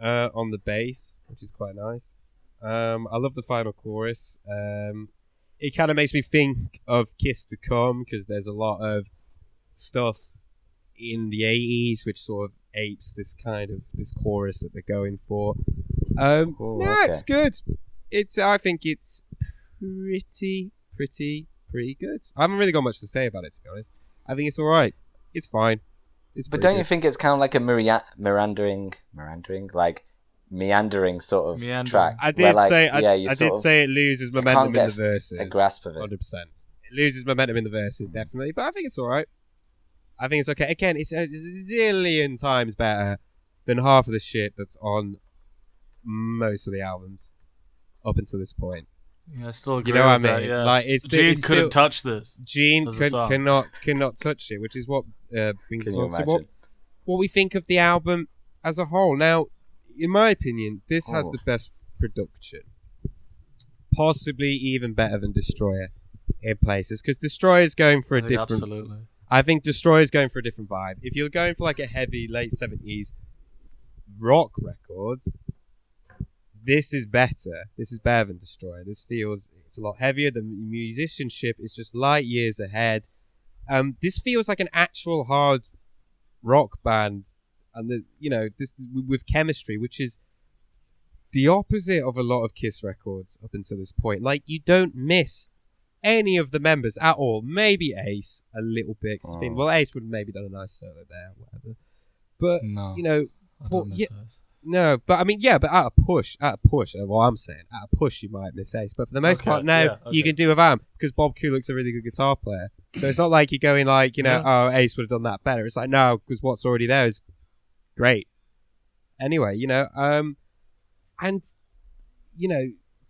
on the bass, which is quite nice. I love the final chorus. It kind of makes me think of Kiss to Come, because there's a lot of stuff in the 80s which sort of apes this chorus that they're going for. It's good. I think it's pretty good. I haven't really got much to say about it, to be honest. I think it's alright. It's fine. But don't you think it's kind of like a meandering sort of track? I did say it loses momentum in the verses. A grasp of it. 100%. It loses momentum in the verses, definitely. But I think it's alright. I think it's okay. Again, it's a zillion times better than half of the shit that's on most of the albums up until this point. Yeah, I still agree. You know what I mean? That, yeah. Like Gene couldn't touch this. Gene cannot touch it, which is what brings us on to what we think of the album as a whole. Now, in my opinion, this has the best production, possibly even better than Destroyer in places, because Destroyer's going for a different. Absolutely. I think Destroyer's going for a different vibe. If you're going for like a heavy late 70s rock records, this is better. This is better than Destroyer. It's a lot heavier. The musicianship is just light years ahead. This feels like an actual hard rock band, and this with chemistry, which is the opposite of a lot of Kiss records up until this point. Like, you don't miss any of the members at all. Maybe Ace a little bit. I think, Ace would have maybe done a nice solo there, whatever. But no, but I mean, yeah, but at a push, well, I'm saying at a push, you might miss Ace. But for the most part, you can do without him, because Bob Kulick's a really good guitar player. So it's not like you're going like, oh, Ace would have done that better. It's like, no, because what's already there is great. Anyway, and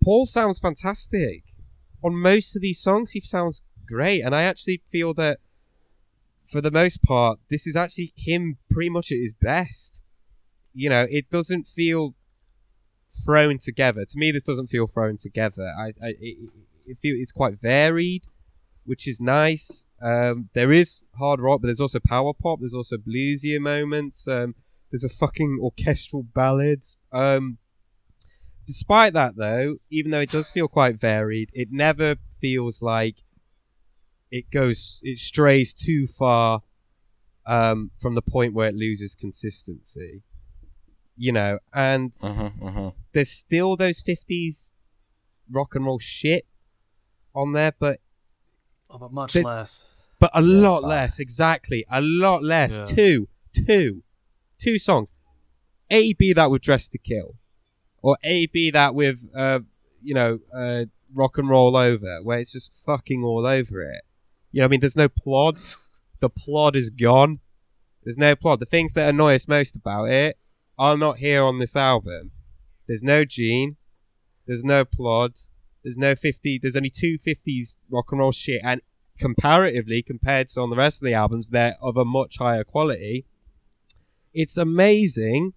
Paul sounds fantastic. On most of these songs, he sounds great. And I actually feel that, for the most part, this is actually him pretty much at his best. It doesn't feel thrown together. To me, this doesn't feel thrown together. It feels it's quite varied, which is nice. There is hard rock, but there's also power pop. There's also bluesier moments. There's a fucking orchestral ballad. Despite that, though, even though it does feel quite varied, it never feels like it strays too far from the point where it loses consistency. And there's still those 50s rock and roll shit on there, but much less. But a lot less, exactly. A lot less. Yeah. Two songs. A, be that with Dress to Kill. Or A, be that with, Rock and Roll Over, where it's just fucking all over it. There's no plot. The plot is gone. There's no plot. The things that annoy us most about it are not here on this album. There's no Gene. There's no plot. There's no 50. There's only two 50s rock and roll shit, and comparatively, compared to on the rest of the albums, they're of a much higher quality. It's amazing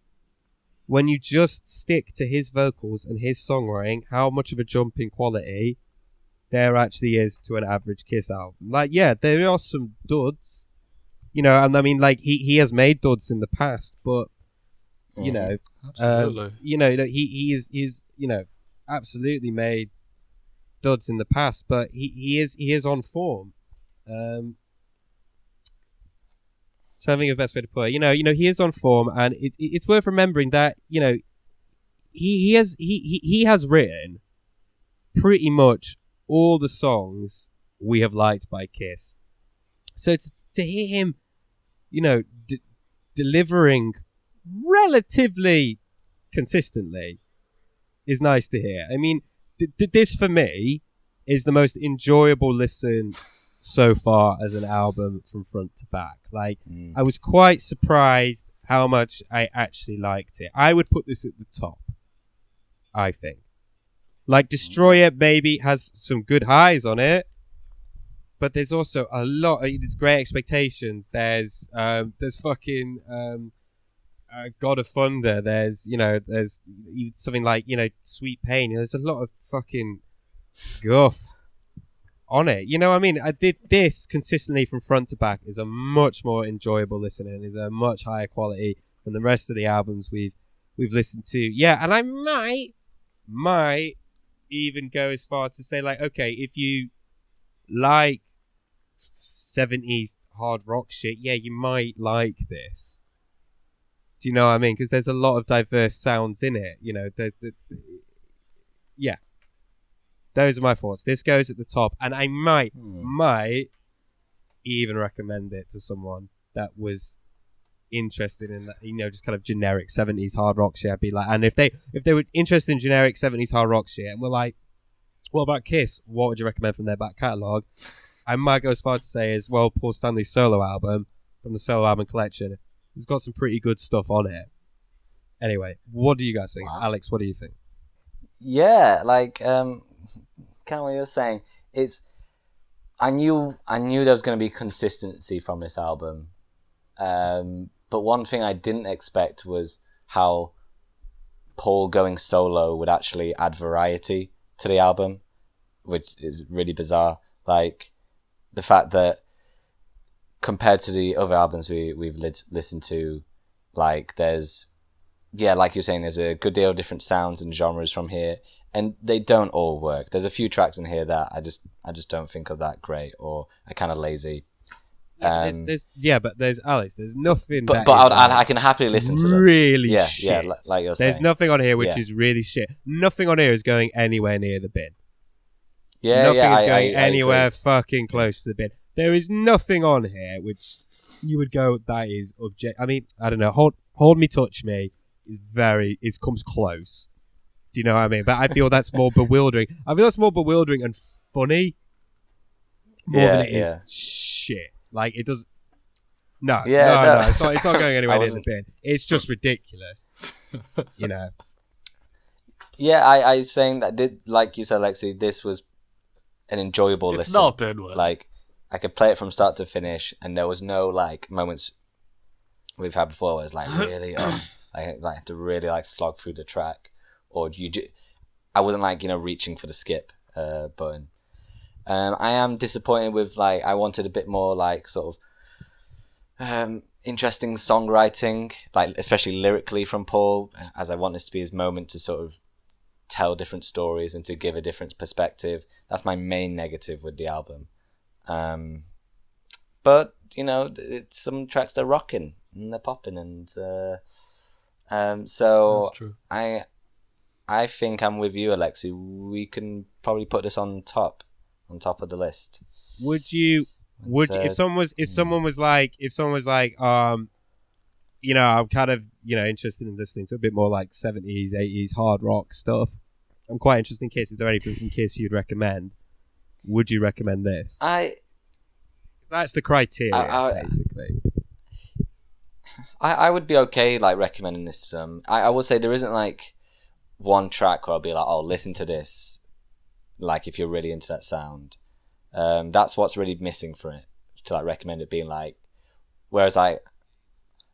when you just stick to his vocals and his songwriting, how much of a jump in quality there actually is to an average Kiss album. Like, yeah, there are some duds, and I mean, like, he has made duds in the past, but absolutely. He's absolutely made duds in the past, but he is on form. So I think the best way to put it, he is on form, and it's worth remembering that he has written pretty much all the songs we have liked by Kiss. So to hear him, delivering relatively consistently is nice to hear. I mean, this for me is the most enjoyable listen so far as an album from front to back. Like, I was quite surprised how much I actually liked it. I would put this at the top, I think. Like, Destroyer maybe has some good highs on it, but there's also a lot. There's Great Expectations. There's fucking God of Thunder. There's something like Sweet Pain. There's a lot of fucking guff on it. You know what I mean? I did this consistently from front to back is a much more enjoyable listen and is a much higher quality than the rest of the albums we've listened to. Yeah, and I might even go as far to say, like, okay, if you like 70s hard rock shit, yeah, you might like this. Do you know what I mean? Because there's a lot of diverse sounds in it. Yeah. Those are my thoughts. This goes at the top, and I might even recommend it to someone that was interested in that, just kind of generic 70s hard rock shit. I'd be like, and if they were interested in generic 70s hard rock shit, and we're like, what about Kiss? What would you recommend from their back catalogue? I might go as far to say as well, Paul Stanley's solo album from the solo album collection. It's got some pretty good stuff on it. Anyway, what do you guys think? Wow. Alex, what do you think? Yeah, like, kind of what you're saying. I knew there was going to be consistency from this album. But one thing I didn't expect was how Paul going solo would actually add variety to the album, which is really bizarre. Like, the fact that compared to the other albums we've listened to, like, there's, yeah, like you're saying, there's a good deal of different sounds and genres from here, and they don't all work. There's a few tracks in here that I just don't think are that great, or are kind of lazy. But there's Alex. There's nothing. But I can happily listen to them. Really shit. Yeah, like you're saying. There's nothing on here which is really shit. Nothing on here is going anywhere near the bin. Yeah, nothing is going I anywhere agree. Fucking close to the bin. There is nothing on here which you would go, that is I mean, I don't know. Hold Me, Touch Me is it comes close. Do you know what I mean? But I feel that's more bewildering. I feel that's more bewildering and funny more than it is shit. Like, it does. No. It's not going anywhere near the bin. It's just ridiculous. Yeah, I was saying that, like you said, Alexei, this was an enjoyable listen. It's not bad work. Like, I could play it from start to finish, and there was no, like, moments we've had before where it's like, really, I had to really, like, slog through the track. Or I wasn't, like, reaching for the skip button. I am disappointed with, like, I wanted a bit more, like, sort of interesting songwriting, like, especially lyrically from Paul, as I want this to be his moment to sort of tell different stories and to give a different perspective. That's my main negative with the album. But, some tracks they're rocking and they're popping, and so that's true. I think I'm with you, Alexei. We can probably put this on top of the list. If someone was like, I'm kind of, interested in listening to a bit more like 70s, 80s hard rock stuff. I'm quite interested in Kiss. Is there anything from Kiss you'd recommend? Would you recommend this? That's the criteria, basically. I would be okay, like, recommending this to them. I will say there isn't, like, one track where I'll be like, oh, listen to this, like, if you're really into that sound. That's what's really missing for it, to, like, recommend it being like, whereas, like,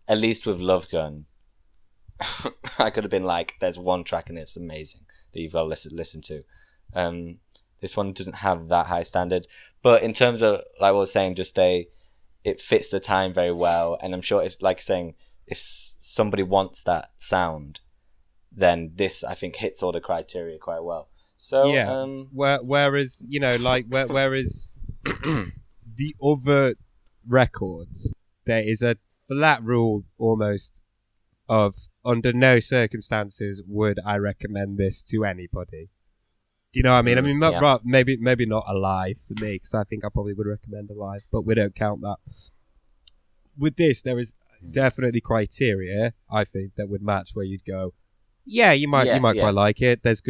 at least with Love Gun, I could have been like, there's one track in it that's amazing that you've got to listen to. This one doesn't have that high standard, but in terms of, like I was saying, just it fits the time very well, and I'm sure if, like saying, if somebody wants that sound, then this, I think, hits all the criteria quite well. So yeah, whereas whereas the other records, there is a flat rule almost of under no circumstances would I recommend this to anybody. Do you know what I mean? I mean, Yeah. maybe not alive for me, because I think I probably would recommend alive, but we don't count that. With this, there is definitely criteria, I think, that would match where you'd go, yeah, you might quite like it. There's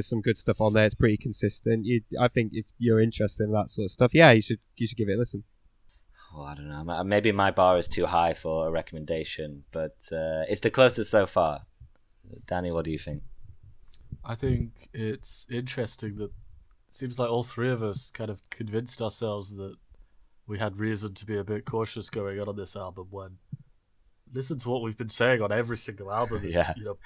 some good stuff on there. It's pretty consistent. I think if you're interested in that sort of stuff, yeah, you should give it a listen. Well, I don't know. Maybe my bar is too high for a recommendation, but it's the closest so far. Danny, what do you think? I think it's interesting that it seems like all three of us kind of convinced ourselves that we had reason to be a bit cautious going on this album, when listen to what we've been saying on every single album. Yeah. You know,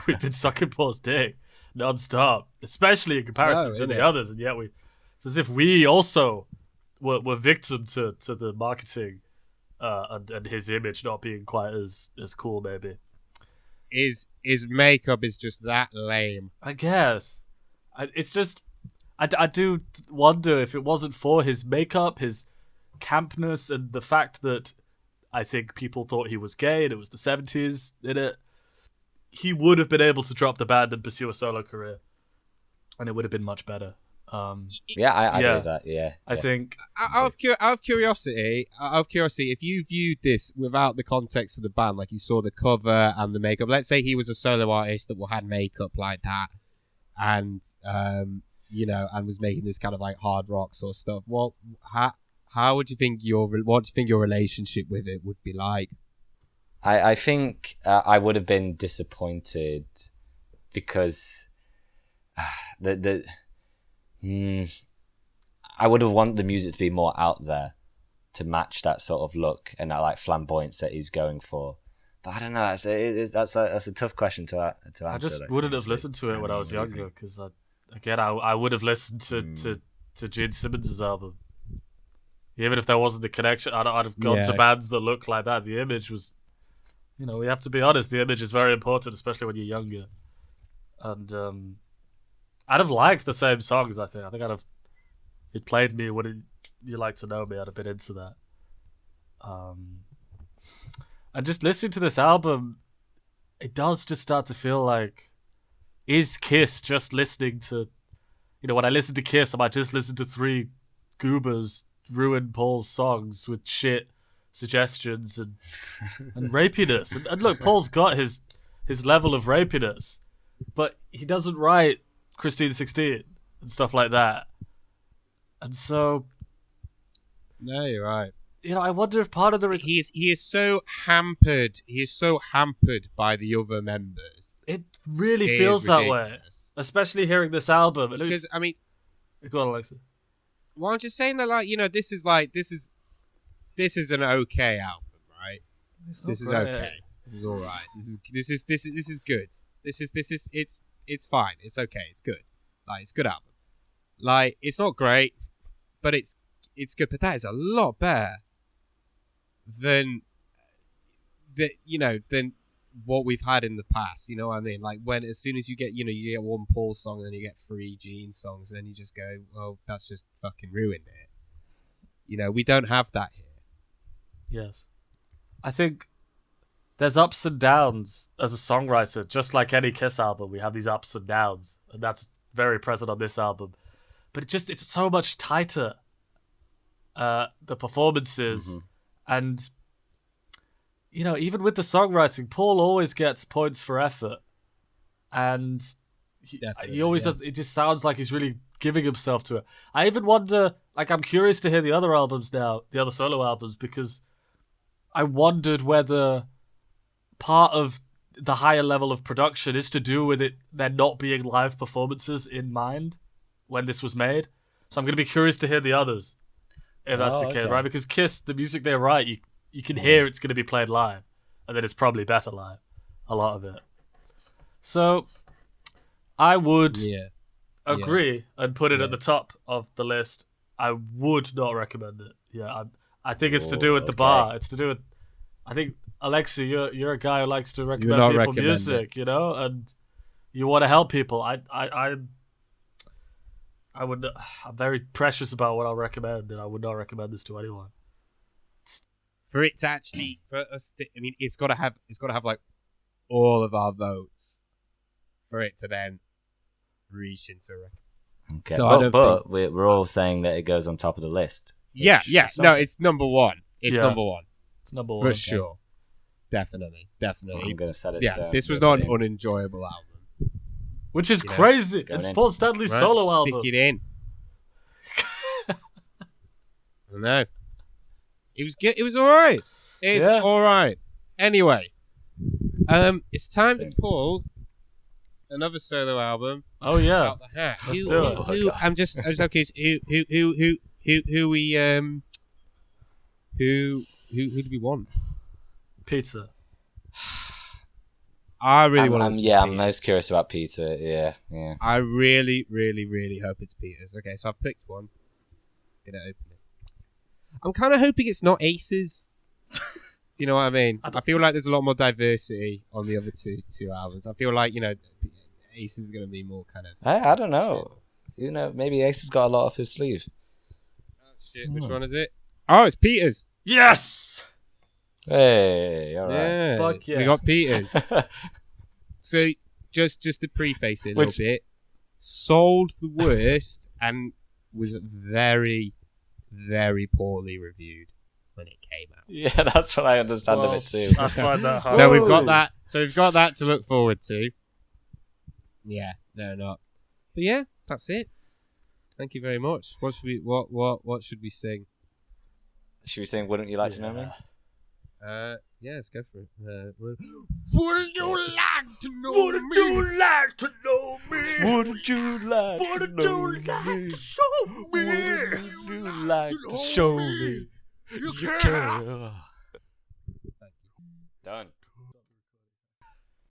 we've been sucking Paul's dick non-stop, especially in comparison to the others, and yet it's as if we also were victim to the marketing and his image not being quite as cool, maybe. His makeup is just that lame. I guess. It's just... I do wonder if it wasn't for his makeup, his campness, and the fact that I think people thought he was gay and it was the 70s in it, he would have been able to drop the band and pursue a solo career. And it would have been much better. I believe that, yeah. I think... Out of curiosity, if you viewed this without the context of the band, like you saw the cover and the makeup, let's say he was a solo artist that had makeup like that, and, and was making this kind of like hard rock sort of stuff, well, how would you think your relationship with it would be like? I think I would have been disappointed because I would have wanted the music to be more out there to match that sort of look and that like flamboyance that he's going for. But I don't know. That's a tough question to answer. I just wouldn't have listened to it when I was younger, because I would have listened to Gene Simmons' album. Even if there wasn't the connection, I'd have gone to bands that look like that. The image was, we have to be honest, the image is very important, especially when you're younger. And I'd have liked the same songs, I think. I'd have... It played me when You Like to Know Me. I'd have been into that. And just listening to this album, it does just start to feel like, is Kiss just listening to... when I listen to Kiss, I might just listen to three goobers ruin Paul's songs with shit suggestions and rapiness. And look, Paul's got his level of rapiness, but he doesn't write Christine 16 and stuff like that. And so... No, you're right. I wonder if part of the... He is so hampered. He is so hampered by the other members. It really feels that way. Especially hearing this album. Because, I mean... Go on, Alexei. Well, I'm just saying that, this is an okay album, right? This is okay. This is all right. This is good. It's fine. It's okay. It's good. It's a good album. It's not great, but it's good. But that is a lot better than than what we've had in the past. You know what I mean? When as soon as you get you get one Paul song, and then you get three Gene songs, and then you just go, well, that's just fucking ruined it. We don't have that here. Yes, I think there's ups and downs as a songwriter, just like any Kiss album. We have these ups and downs, and that's very present on this album. But it's so much tighter. The performances, and even with the songwriting, Paul always gets points for effort, and he always does. It just sounds like he's really giving himself to it. I even wonder, I'm curious to hear the other albums now, the other solo albums, because I wondered whether part of the higher level of production is to do with it there not being live performances in mind when this was made. So I'm going to be curious to hear the others, if that's the case, right? Because Kiss, the music they write, you can hear it's going to be played live, and then it's probably better live, a lot of it. So I would agree and put it at the top of the list. I would not recommend it. Yeah, I think it's to do with the bar. It's to do with... I think, Alexei, you're a guy who likes to recommend people music, and you want to help people. I'm very precious about what I'll recommend, and I would not recommend this to anyone. for it to actually, for us to, I mean, it's got to have like all of our votes for it to then reach into a record. Okay. So but we're all saying that it goes on top of the list. Yeah. No, it's number one. It's number one. It's number one. For sure. Definitely. I'm going to set it. Yeah, this was not an unenjoyable album. Which is crazy. It's Paul Stanley's solo album. Stick it in. I don't know. It was good. It was all right. It's all right. Anyway, it's time to pull another solo album. Oh yeah, out the hat. Let's do it. I'm just okay. So who do we want? Pizza. I really want. I'm most curious about Peter. Yeah. I really, really, really hope it's Peter's. Okay, so I've picked one. Gonna open it. I'm kind of hoping it's not Aces. Do you know what I mean? I feel like there's a lot more diversity on the other two albums. I feel like, Aces is gonna be more kind of. I don't know. Maybe Ace has got a lot up his sleeve. Oh shit! Which one is it? Oh, it's Peter's. Yes. Hey, all right. Yeah, fuck yeah. We got Peter's. So just to preface it a little bit, sold the worst and was very, very poorly reviewed when it came out. Yeah, that's what I understand of it too. I find that hard. So we've got that. So we've got that to look forward to. Yeah, no, not. But yeah, that's it. Thank you very much. What should we sing? Should we sing "Wouldn't You Like to Know Me"? Yeah, let's go for it. Wouldn't you like to know Wouldn't me? you like to know me? Wouldn't you like Wouldn't to know you like me? to show me? Wouldn't you like to show me? You You can. can. Done.